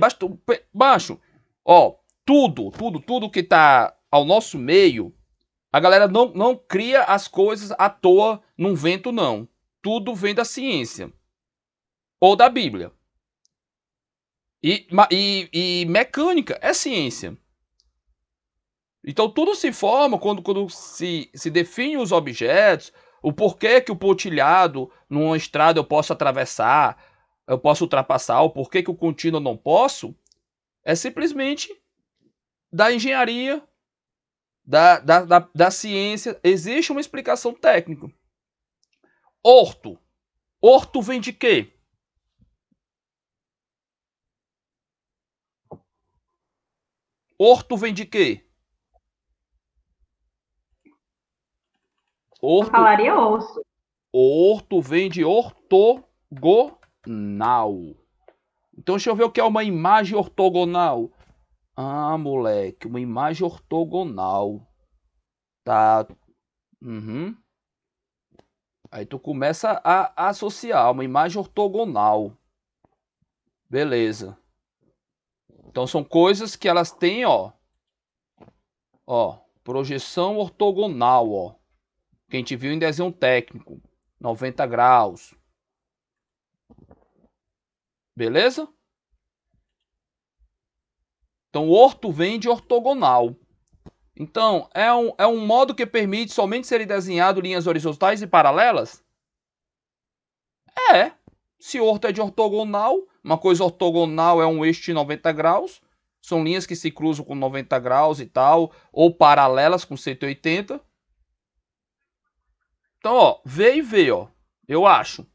baixo, ó, tudo que tá ao nosso meio, a galera não cria as coisas à toa num vento, não. Tudo vem da ciência. Ou da Bíblia. E mecânica é ciência. Então tudo se forma quando se define os objetos, o porquê que o pontilhado numa estrada eu posso atravessar, eu posso ultrapassar, o porquê que o contínuo eu não posso, é simplesmente da engenharia, da ciência. Existe uma explicação técnica. Orto. Orto vem de quê? Orto vem de quê? Eu falaria osso. Orto vem de ortogonal. Então deixa eu ver o que é uma imagem ortogonal. Ah, moleque, uma imagem ortogonal. Tá. Uhum. Aí tu começa a associar uma imagem ortogonal. Beleza. Então são coisas que elas têm, ó. Ó, projeção ortogonal, ó. Que a gente viu em desenho técnico. 90 graus. Beleza? Então, orto vem de ortogonal. Então, é um modo que permite somente serem desenhado linhas horizontais e paralelas? É. Se orto é de ortogonal, uma coisa ortogonal é um eixo de 90 graus. São linhas que se cruzam com 90 graus e tal, ou paralelas com 180. Então, ó, V e V, ó. Eu acho.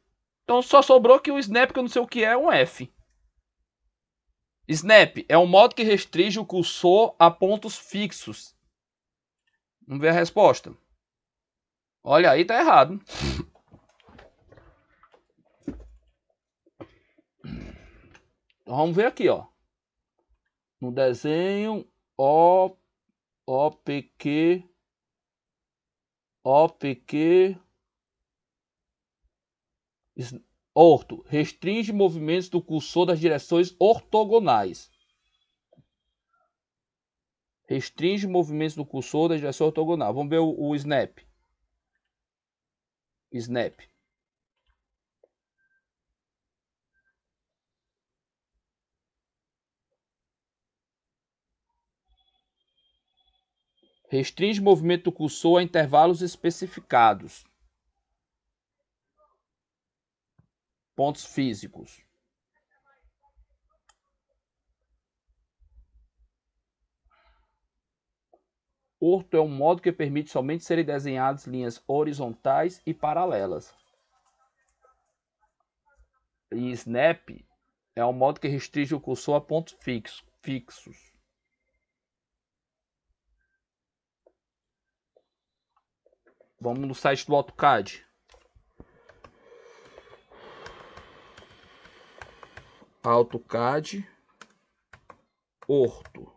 Então só sobrou que o snap, que eu não sei o que é um F. Snap é um modo que restringe o cursor a pontos fixos. Vamos ver a resposta. Olha aí, tá errado. Então, vamos ver aqui, ó. No desenho, OPQ, orto, restringe movimentos do cursor das direções ortogonais. Restringe movimentos do cursor da direção ortogonal. Vamos ver o snap. Snap. Restringe o movimento do cursor a intervalos especificados. Pontos físicos. Orto é um modo que permite somente serem desenhadas linhas horizontais e paralelas. E snap é um modo que restringe o cursor a pontos fixos. Vamos no site do AutoCAD. AutoCAD Orto.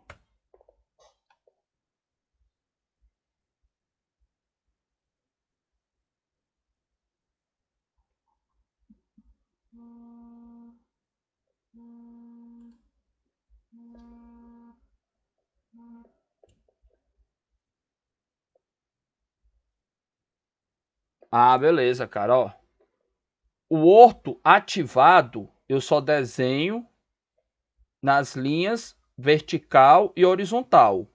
Ah, beleza, cara, ó. O orto ativado, eu só desenho nas linhas vertical e horizontal.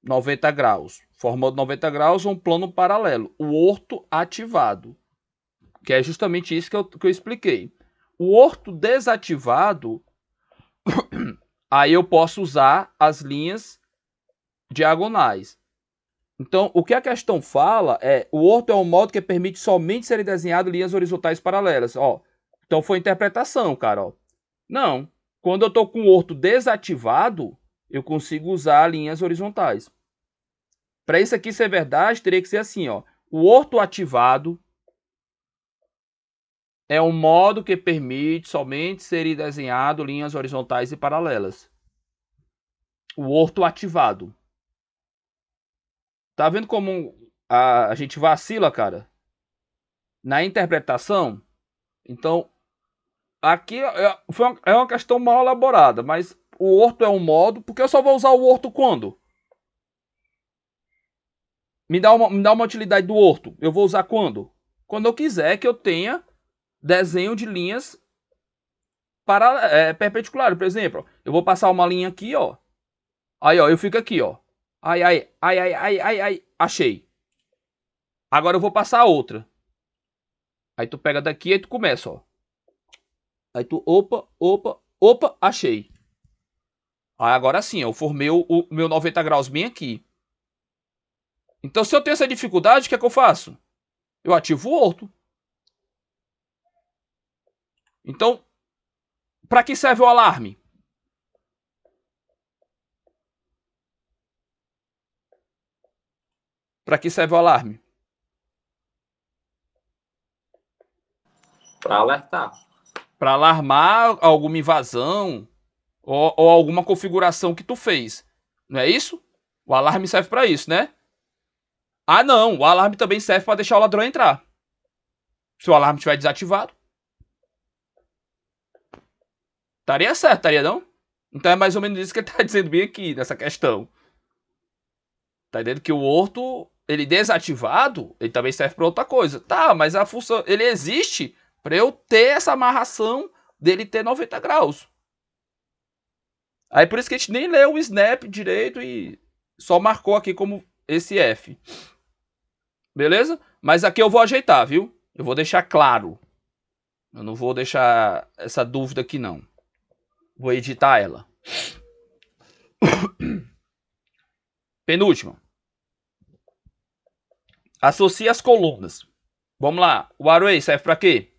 90 graus. Formando 90 graus, um plano paralelo. O orto ativado. Que é justamente isso que eu expliquei. O orto desativado, aí eu posso usar as linhas diagonais. Então, o que a questão fala é, o orto é um modo que permite somente serem desenhadas linhas horizontais paralelas. Ó, então foi interpretação, cara. Ó. Não. Quando eu estou com o orto desativado, eu consigo usar linhas horizontais. Para isso aqui ser verdade, teria que ser assim, ó. O orto ativado é um modo que permite somente serem desenhadas linhas horizontais e paralelas. O orto ativado. Tá vendo como a gente vacila, cara? Na interpretação? Então, aqui é uma questão mal elaborada, mas o orto é um modo, porque eu só vou usar o orto quando? Me dá uma utilidade do orto. Eu vou usar quando? Quando eu quiser que eu tenha desenho de linhas perpendiculares. Por exemplo, eu vou passar uma linha aqui, ó. Aí, ó, eu fico aqui, ó. Ai, achei. Agora eu vou passar outra. Aí tu pega daqui e tu começa, ó. Aí tu, opa, achei. Aí agora sim, eu formei o meu 90 graus bem aqui. Então se eu tenho essa dificuldade, o que é que eu faço? Eu ativo o orto. Então, para que serve o alarme? Para que serve o alarme? Para alertar. Para alarmar alguma invasão ou alguma configuração que tu fez. Não é isso? O alarme serve para isso, né? Ah, não. O alarme também serve para deixar o ladrão entrar. Se o alarme estiver desativado. Estaria certo, estaria não? Então é mais ou menos isso que ele está dizendo bem aqui, nessa questão. Tá entendendo que o orto, ele desativado, ele também serve para outra coisa. Tá, mas a função, ele existe para eu ter essa amarração dele ter 90 graus. Aí por isso que a gente nem leu o snap direito e só marcou aqui como esse F. Beleza? Mas aqui eu vou ajeitar, viu? Eu vou deixar claro. Eu não vou deixar essa dúvida aqui, não. Vou editar ela. Penúltima. Associe as colunas. Vamos lá. O array serve para quê?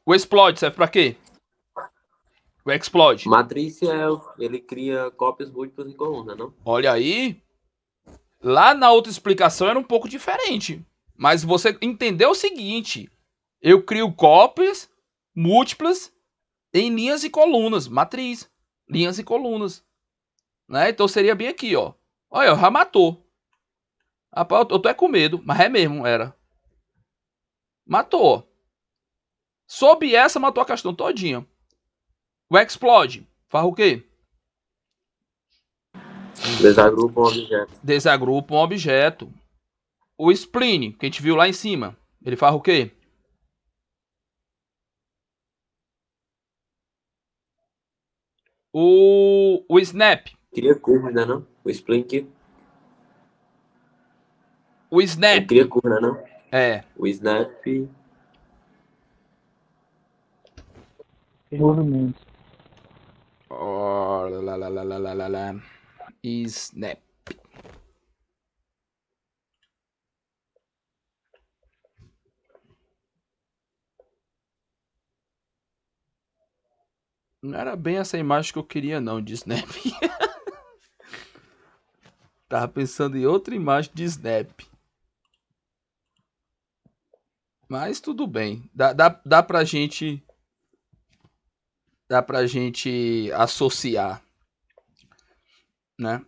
O explode serve para quê? O explode. Matriz ele cria cópias múltiplas em coluna, não? Olha aí. Lá na outra explicação era um pouco diferente. Mas você entendeu o seguinte. Eu crio cópias múltiplas em linhas e colunas. Matriz. Linhas e colunas. Né? Então seria bem aqui, ó. Olha, já matou. Rapaz, eu tô com medo. Mas é mesmo, era. Matou. Sob essa, matou a questão todinha. O explode. Faz o quê? Desagrupa um objeto. Desagrupa um objeto. O spline, que a gente viu lá em cima. Ele faz o quê? O Snap. Cria curva ainda não? O Splink. O Snap. Cria curva, não? É. O Snap. Movimento. Oh, lá. Snap. Não era bem essa imagem que eu queria não, de Snap. Tava pensando em outra imagem de Snap. Mas tudo bem. Dá pra gente... Dá pra gente associar. Né?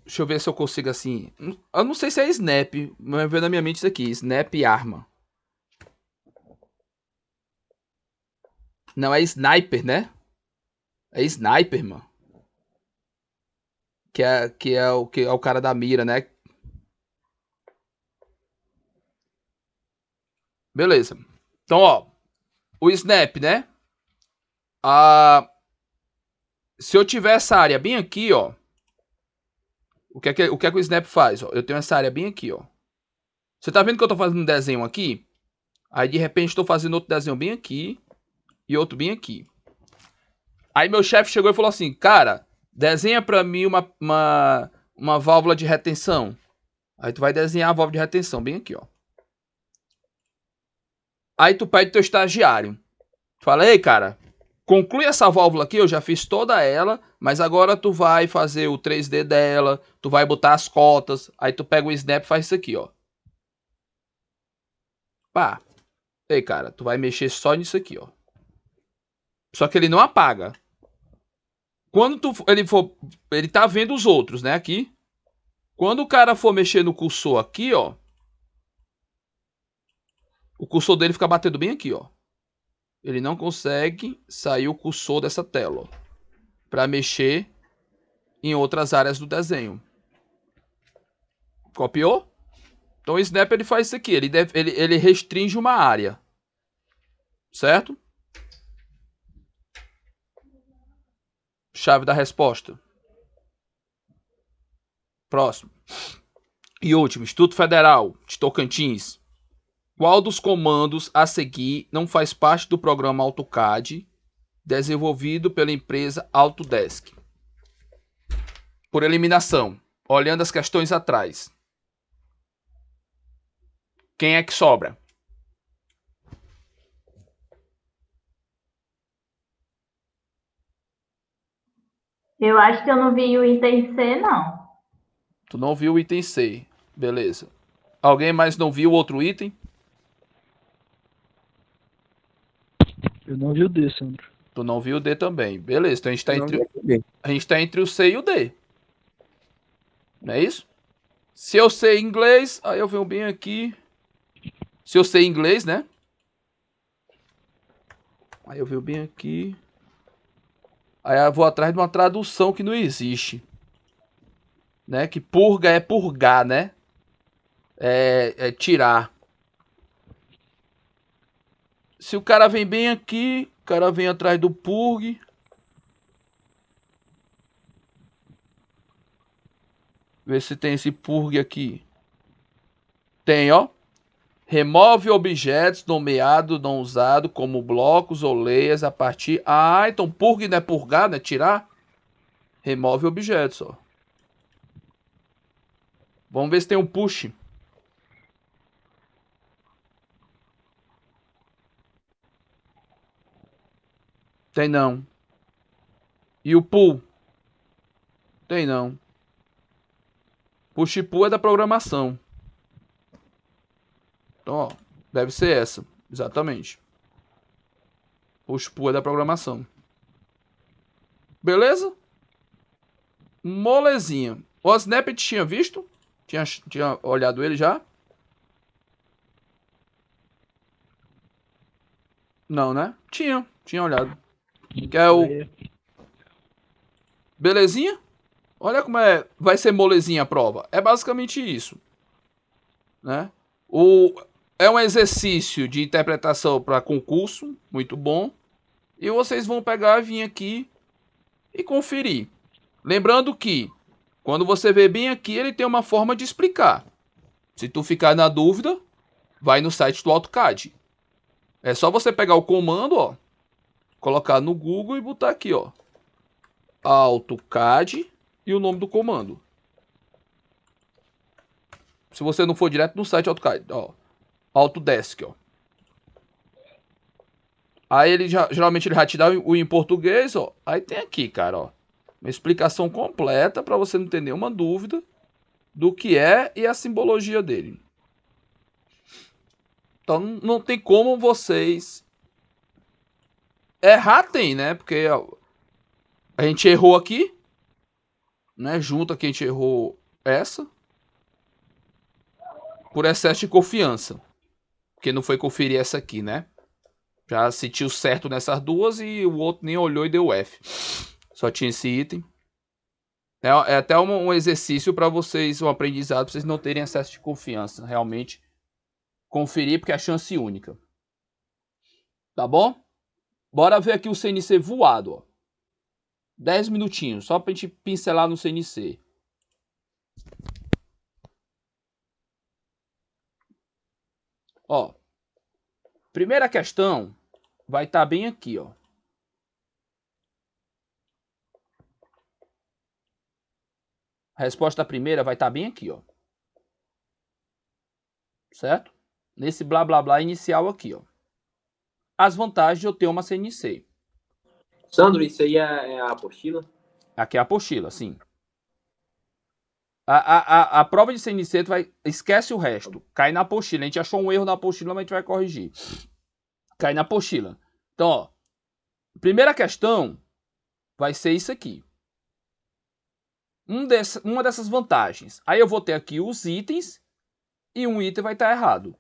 Deixa eu ver se eu consigo assim... Eu não sei se é Snap. Mas veio na minha mente isso aqui. Snap arma. Não, é Sniper, né? É Sniper, mano. Que é o cara da mira, né? Beleza. Então, ó. O Snap, né? Se eu tiver essa área bem aqui, ó. O que é que o Snap faz? Ó? Eu tenho essa área bem aqui, ó. Você tá vendo que eu tô fazendo um desenho aqui? Aí, de repente, estou fazendo outro desenho bem aqui. E outro bem aqui. Aí, meu chefe chegou e falou assim, cara, desenha pra mim uma válvula de retenção. Aí, tu vai desenhar a válvula de retenção bem aqui, ó. Aí, tu pede teu estagiário. Fala, ei, cara, conclui essa válvula aqui, eu já fiz toda ela, mas agora tu vai fazer o 3D dela, tu vai botar as cotas, aí tu pega o Snap e faz isso aqui, ó. Pá. Ei, cara, tu vai mexer só nisso aqui, ó. Só que ele não apaga. Quando ele tá vendo os outros, né, aqui. Quando o cara for mexer no cursor aqui, ó. O cursor dele fica batendo bem aqui, ó. Ele não consegue sair o cursor dessa tela, ó. Pra mexer em outras áreas do desenho. Copiou? Então o Snap ele faz isso aqui. Ele restringe uma área. Certo? Chave da resposta. Próximo. E último. Instituto Federal de Tocantins. Qual dos comandos a seguir não faz parte do programa AutoCAD desenvolvido pela empresa Autodesk? Por eliminação. Olhando as questões atrás. Quem é que sobra? Eu acho que eu não vi o item C, não. Tu não viu o item C. Beleza. Alguém mais não viu outro item? Eu não vi o D, Sandro. Tu não viu o D também. Beleza. Então a gente tá entre o C e o D. Não é isso? Se eu sei inglês, aí eu venho bem aqui. Se eu sei inglês, né? Aí eu venho bem aqui. Aí eu vou atrás de uma tradução que não existe. Né? Que purga é purgar, né? É tirar. Se o cara vem bem aqui, o cara vem atrás do purgue. Vê se tem esse purgue aqui. Tem, ó. Remove objetos nomeados não usados como blocos ou leias a partir... Ah, então purgue não é purgar, não é tirar? Remove objetos, ó. Vamos ver se tem um push. Tem não. E o pull? Tem não. Push e pull é da programação. Então, ó, deve ser essa. Exatamente. Push pull é da programação. Beleza? Molezinha. O Snap tinha visto? Tinha olhado ele já? Não, né? Tinha olhado. Que é o... Belezinha? Olha como vai ser molezinha a prova. É basicamente isso. Né? É um exercício de interpretação para concurso. Muito bom. E vocês vão pegar e vir aqui e conferir. Lembrando que, quando você vê bem aqui, ele tem uma forma de explicar. Se tu ficar na dúvida, vai no site do AutoCAD. É só você pegar o comando, ó, colocar no Google e botar aqui, ó, AutoCAD e o nome do comando. Se você não for direto no site AutoCAD, ó, Autodesk, ó. Aí ele geralmente ele vai te dar o em português, ó. Aí tem aqui, cara, ó, uma explicação completa para você não ter nenhuma dúvida do que é e a simbologia dele. Então não tem como vocês errar, tem, né? Porque a gente errou aqui, né? Junto aqui a gente errou essa por excesso de confiança, porque não foi conferir essa aqui, né? Já sentiu certo nessas duas e o outro nem olhou e deu F. Só tinha esse item. É até um exercício para vocês, um aprendizado, para vocês não terem excesso de confiança. Realmente conferir, porque é a chance única. Tá bom? Bora ver aqui o CNC voado, ó. 10 minutinhos, só pra gente pincelar no CNC. Ó, primeira questão vai estar bem aqui, ó. A resposta primeira vai estar bem aqui, ó. Certo? Nesse blá blá blá inicial aqui, ó. As vantagens de eu ter uma CNC. Sandro, isso aí é a apostila? Aqui é a apostila, sim. A prova de CNC, tu vai, esquece o resto. Cai na apostila. A gente achou um erro na apostila, mas a gente vai corrigir. Cai na apostila. Então, ó. Primeira questão vai ser isso aqui. Uma dessas vantagens. Aí eu vou ter aqui os itens e um item vai estar errado.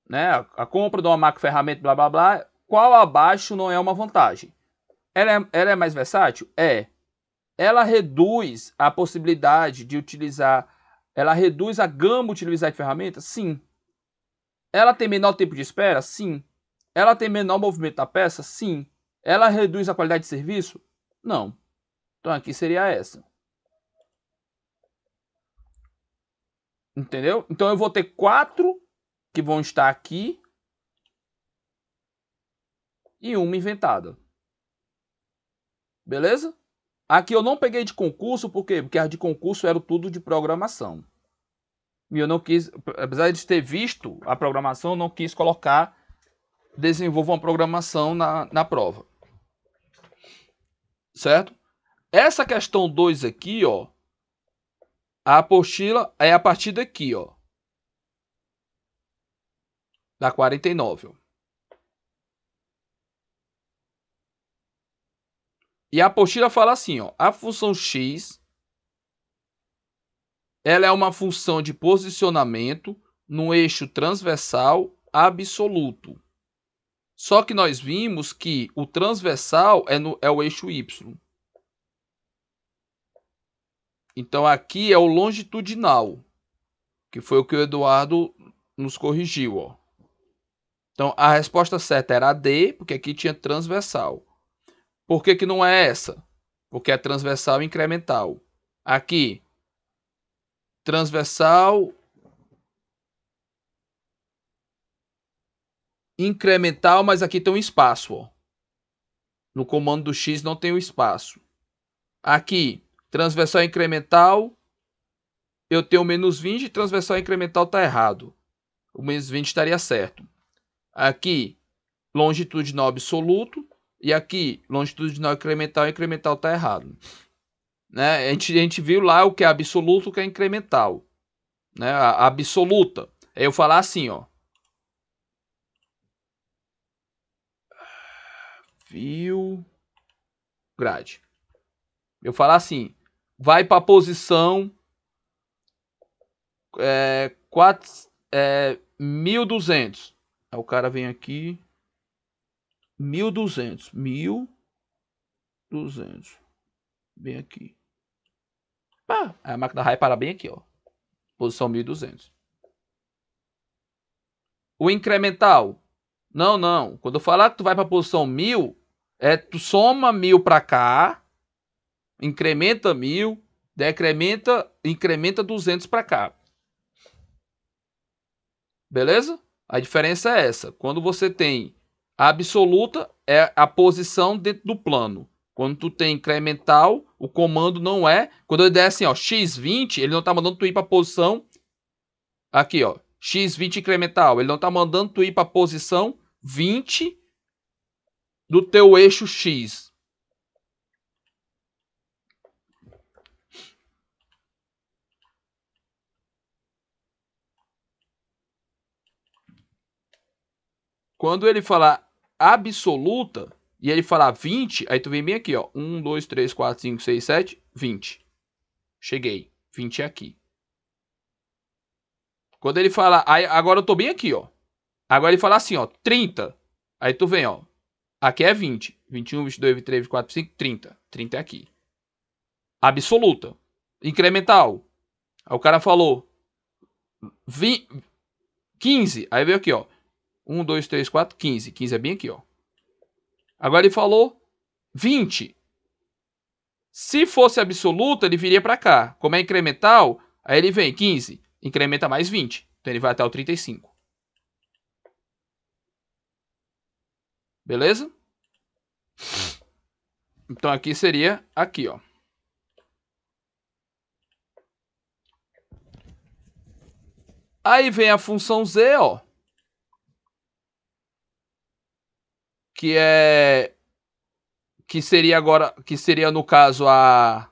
Né? A compra de uma máquina ferramenta, blá blá blá. Qual abaixo não é uma vantagem? Ela é mais versátil? É. Ela reduz a possibilidade de utilizar. Ela reduz a gama utilizar de ferramentas? Sim. Ela tem menor tempo de espera? Sim. Ela tem menor movimento da peça? Sim. Ela reduz a qualidade de serviço? Não. Então aqui seria essa. Entendeu? Então eu vou ter 4 que vão estar aqui e uma inventada. Beleza? Aqui eu não peguei de concurso, por quê? Porque as de concurso eram tudo de programação. E eu não quis, apesar de ter visto a programação, eu não quis colocar desenvolva uma programação na prova. Certo? Essa questão 2 aqui, ó, a apostila é a partir daqui, ó. Da 49, ó. E a apostila fala assim, ó, a função x ela é uma função de posicionamento no eixo transversal absoluto. Só que nós vimos que o transversal é o eixo y. Então aqui é o longitudinal, que foi o que o Eduardo nos corrigiu, ó. Então a resposta certa era a D, porque aqui tinha transversal. Por que não é essa? Porque é transversal incremental. Aqui, transversal incremental, mas aqui tem um espaço, ó. No comando do X não tem o espaço. Aqui, transversal incremental, eu tenho menos 20, transversal incremental está errado. O menos 20 estaria certo. Aqui, longitudinal absoluto. E aqui, longitudinal incremental, incremental está errado. Né? A gente viu lá o que é absoluto e o que é incremental. Né? A absoluta. É eu falar assim, ó. Fio grade. Eu falar assim, vai para a posição 1200. Aí o cara vem aqui 1200. Bem aqui. A máquina vai parar bem aqui, ó. Posição 1200. O incremental. Não. Quando eu falar que tu vai para a posição 1000, tu soma 1000 para cá incrementa 1000, incrementa 200 para cá. Beleza? A diferença é essa. Quando você tem a absoluta, é a posição dentro do plano. Quando tu tem incremental, o comando não é... Quando ele der assim, ó, x20, ele não tá mandando tu ir para posição... Aqui, ó, x20 incremental. Ele não tá mandando tu ir para posição 20 do teu eixo x. Quando ele falar absoluta e ele falar 20, aí tu vem bem aqui, ó. 1, 2, 3, 4, 5, 6, 7, 20. Cheguei. 20 é aqui. Quando ele falar... Aí, agora eu tô bem aqui, ó. Agora ele fala assim, ó. 30. Aí tu vem, ó. Aqui é 20. 21, 22, 23, 24, 25, 30. 30 é aqui. Absoluta. Incremental. Aí o cara falou 15. Aí veio aqui, ó. 1, 2, 3, 4, 15. 15 é bem aqui, ó. Agora ele falou 20. Se fosse absoluta, ele viria para cá. Como é incremental, aí ele vem 15. Incrementa mais 20. Então ele vai até o 35. Beleza? Então aqui seria aqui, ó. Aí vem a função z, ó. Que seria agora, que seria no caso a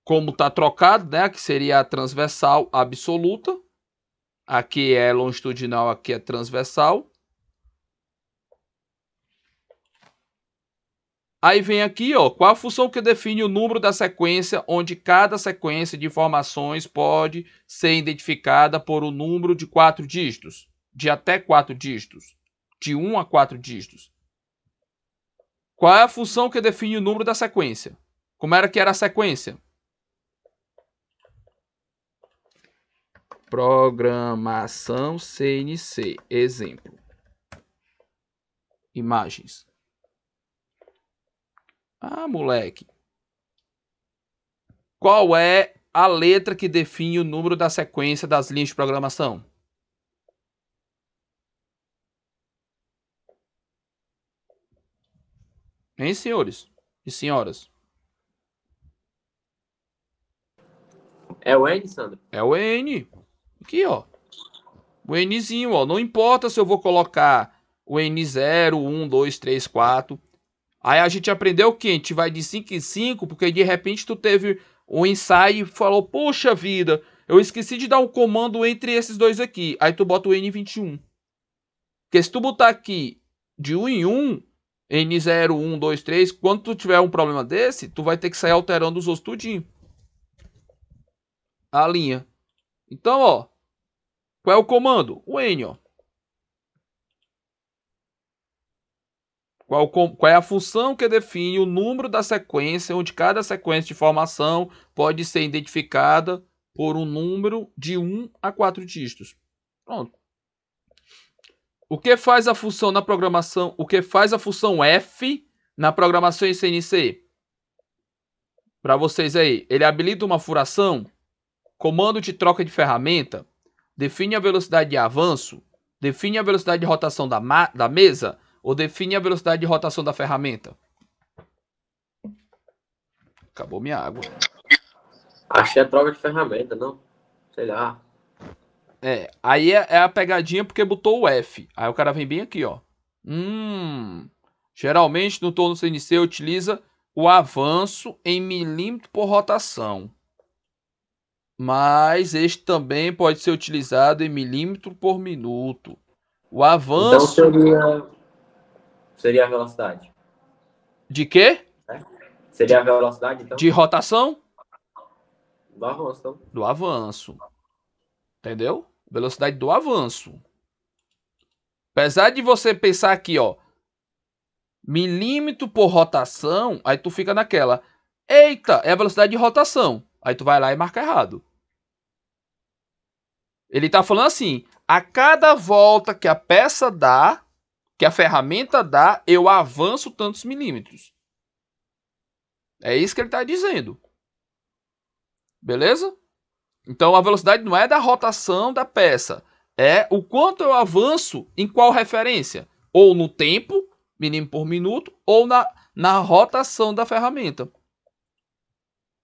como tá trocado, né? Que seria a transversal absoluta. Aqui é longitudinal, aqui é transversal. Aí vem aqui, ó, qual a função que define o número da sequência, onde cada sequência de informações pode ser identificada por um número de 4 dígitos, de até 4 dígitos, de 1 a 4 dígitos. Qual é a função que define o número da sequência? Como era que era a sequência? Programação CNC. Exemplo. Imagens. Ah, moleque. Qual é a letra que define o número da sequência das linhas de programação? Hein, senhores e senhoras? É o N, Sandro? É o N. Aqui, ó. O Nzinho, ó. Não importa se eu vou colocar o N0, 1, 2, 3, 4. Aí a gente aprendeu o quê? A gente vai de 5 em 5, porque de repente tu teve um ensaio e falou, poxa vida, eu esqueci de dar um comando entre esses dois aqui. Aí tu bota o N21. Porque se tu botar aqui de 1 em 1, N0, 1, 2, 3, quando tu tiver um problema desse, tu vai ter que sair alterando os outros tudinho. A linha. Então, ó. Qual é o comando? O N, ó. Qual é a função que define o número da sequência, onde cada sequência de informação pode ser identificada por um número de 1 a 4 dígitos. Pronto. O que faz a função na programação? O que faz a função F na programação em CNC? Para vocês aí, ele habilita uma furação, comando de troca de ferramenta, define a velocidade de avanço, define a velocidade de rotação da mesa, ou define a velocidade de rotação da ferramenta? Acabou minha água. Achei a troca de ferramenta, não? Sei lá. Aí é a pegadinha porque botou o F. Aí o cara vem bem aqui, ó. Geralmente no torno CNC utiliza o avanço em milímetro por rotação. Mas este também pode ser utilizado em milímetro por minuto. O avanço... Então seria a velocidade. De quê? Seria a velocidade, então? De rotação? Do avanço, então. Do avanço. Entendeu? Velocidade do avanço. Apesar de você pensar aqui, ó, milímetro por rotação, aí tu fica naquela. Eita, é a velocidade de rotação. Aí tu vai lá e marca errado. Ele tá falando assim, a cada volta que a peça dá, que a ferramenta dá, eu avanço tantos milímetros. É isso que ele está dizendo. Beleza? Então a velocidade não é da rotação da peça. É o quanto eu avanço em qual referência. Ou no tempo, milímetro por minuto, ou na rotação da ferramenta.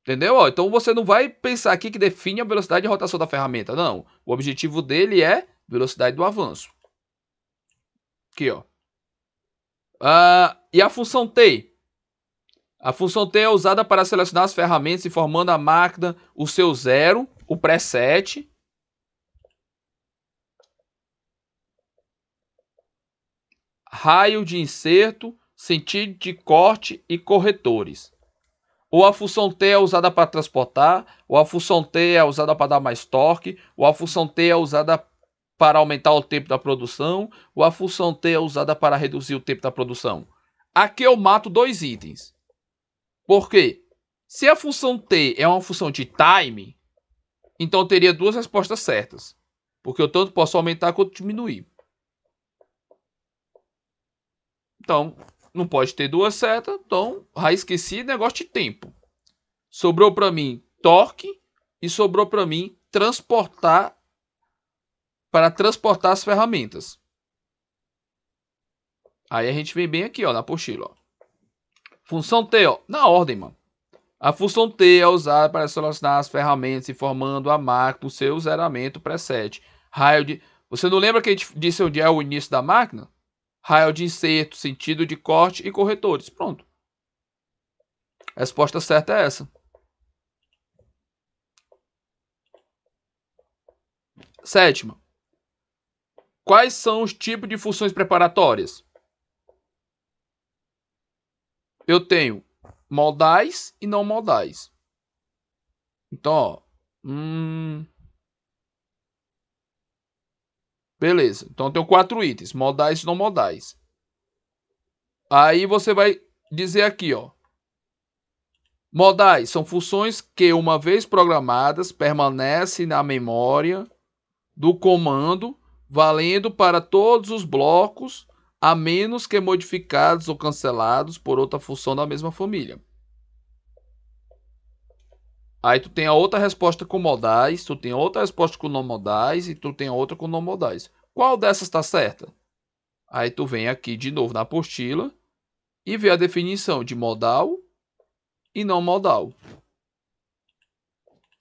Entendeu? Então você não vai pensar aqui que define a velocidade de rotação da ferramenta. Não. O objetivo dele é velocidade do avanço. Aqui, ó. E a função T? A função T é usada para selecionar as ferramentas, informando a máquina o seu zero, o preset. Raio de inserto, sentido de corte e corretores. Ou a função T é usada para transportar, ou a função T é usada para dar mais torque, ou a função T é usada para aumentar o tempo da produção, ou a função T é usada para reduzir o tempo da produção. Aqui eu mato dois itens. Por quê? Se a função T é uma função de time, então eu teria duas respostas certas. Porque eu tanto posso aumentar quanto diminuir. Então, não pode ter duas setas. Então, esqueci negócio de tempo. Sobrou para mim torque e sobrou para mim transportar, para transportar as ferramentas. Aí a gente vem bem aqui, ó, na apostila, ó. Função T, ó, na ordem, mano. A função T é usada para selecionar as ferramentas, informando a máquina o seu zeramento preset. Raio de... Você não lembra que a gente disse onde é o início da máquina? Raio de inserto, sentido de corte e corretores. Pronto. A resposta certa é essa. Sétima. Quais são os tipos de funções preparatórias? Eu tenho modais e não modais. Então, ó. Beleza. Então eu tenho 4 itens. Modais e não modais. Aí você vai dizer aqui, ó. Modais são funções que, uma vez programadas, permanecem na memória do comando, valendo para todos os blocos, a menos que modificados ou cancelados por outra função da mesma família. Aí tu tem a outra resposta com modais, tu tem outra resposta com não modais e tu tem a outra com não modais. Qual dessas está certa? Aí tu vem aqui de novo na apostila e vê a definição de modal e não modal.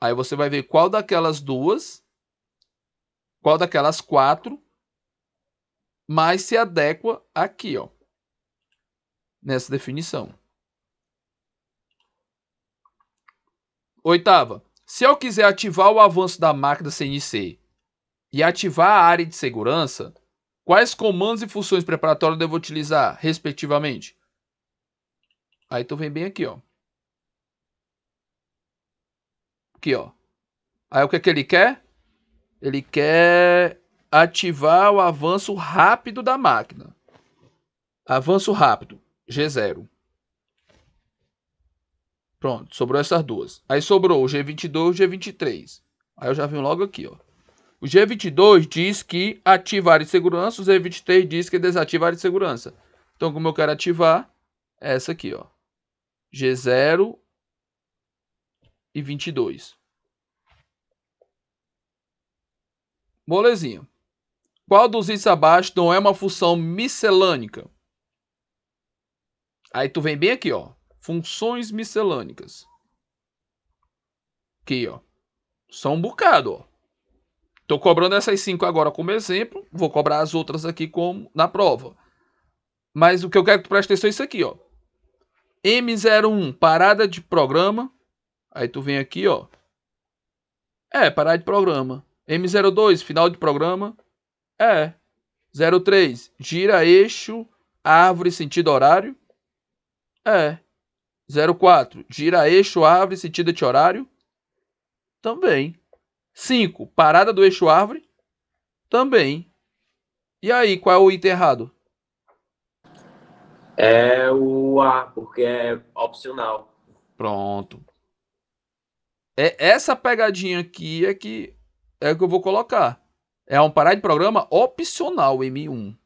Aí você vai ver qual daquelas duas, qual daquelas 4 mais se adequa aqui, ó, nessa definição. Oitava. Se eu quiser ativar o avanço da máquina CNC e ativar a área de segurança, quais comandos e funções preparatórias eu devo utilizar, respectivamente? Aí tu vem bem aqui, ó. Aqui, ó. Aí o que é que ele quer? Ele quer ativar o avanço rápido da máquina. Avanço rápido, G0. Pronto, sobrou essas duas. Aí sobrou o G22 e o G23. Aí eu já venho logo aqui, ó. O G22 diz que ativa a área de segurança, o G23 diz que desativa a área de segurança. Então, como eu quero ativar, é essa aqui, ó. G0 e 22. Molezinha. Qual dos itens abaixo não é uma função miscelânica? Aí tu vem bem aqui, ó. Funções miscelânicas. Aqui, ó. São um bocado, ó. Tô cobrando essas 5 agora como exemplo. Vou cobrar as outras aqui como na prova. Mas o que eu quero que tu preste atenção é isso aqui, ó. M01, parada de programa. Aí tu vem aqui, ó. Parada de programa. M02, final de programa. 03, gira eixo, árvore, sentido horário. 04, gira eixo, árvore, sentido anti-horário. Também. 5, parada do eixo árvore. Também. E aí, qual é o item errado? É o A, porque é opcional. Pronto. Essa pegadinha aqui é que eu vou colocar. É um parar de programa opcional, M1.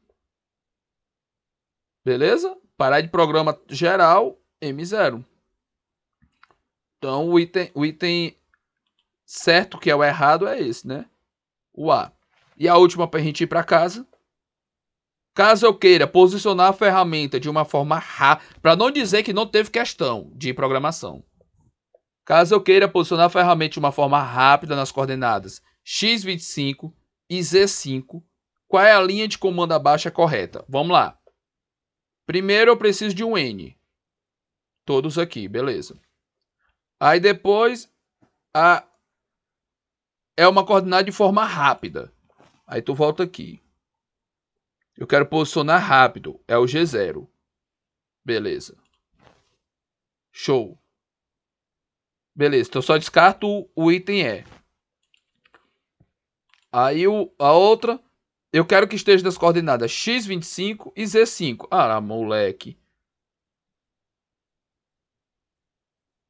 Beleza? Parar de programa geral, M0. Então, o item certo, que é o errado, é esse, né? O A. E a última para a gente ir para casa. Caso eu queira posicionar a ferramenta de uma forma rápida, para não dizer que não teve questão de programação. Caso eu queira posicionar a ferramenta de uma forma rápida nas coordenadas x25 e z5, qual é a linha de comando abaixo correta? Vamos lá. Primeiro eu preciso de um n. Todos aqui, beleza. Aí depois é uma coordenada de forma rápida. Aí tu volta aqui. Eu quero posicionar rápido. É o G0. Beleza. Show. Beleza. Então só descarto o item E. Aí a outra. Eu quero que esteja nas coordenadas x25 e z5. Ah, moleque.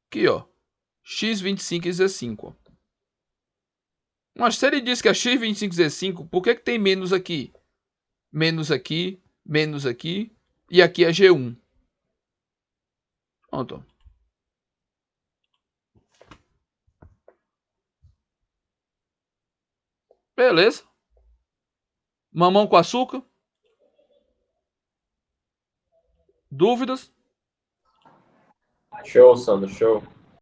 Aqui, ó. x25 e z5. Ó. Mas se ele diz que é x25 e z5, por que tem menos aqui? Menos aqui, menos aqui. E aqui é G1. Pronto. Beleza. Mamão com açúcar. Dúvidas? Show, Sandro, show.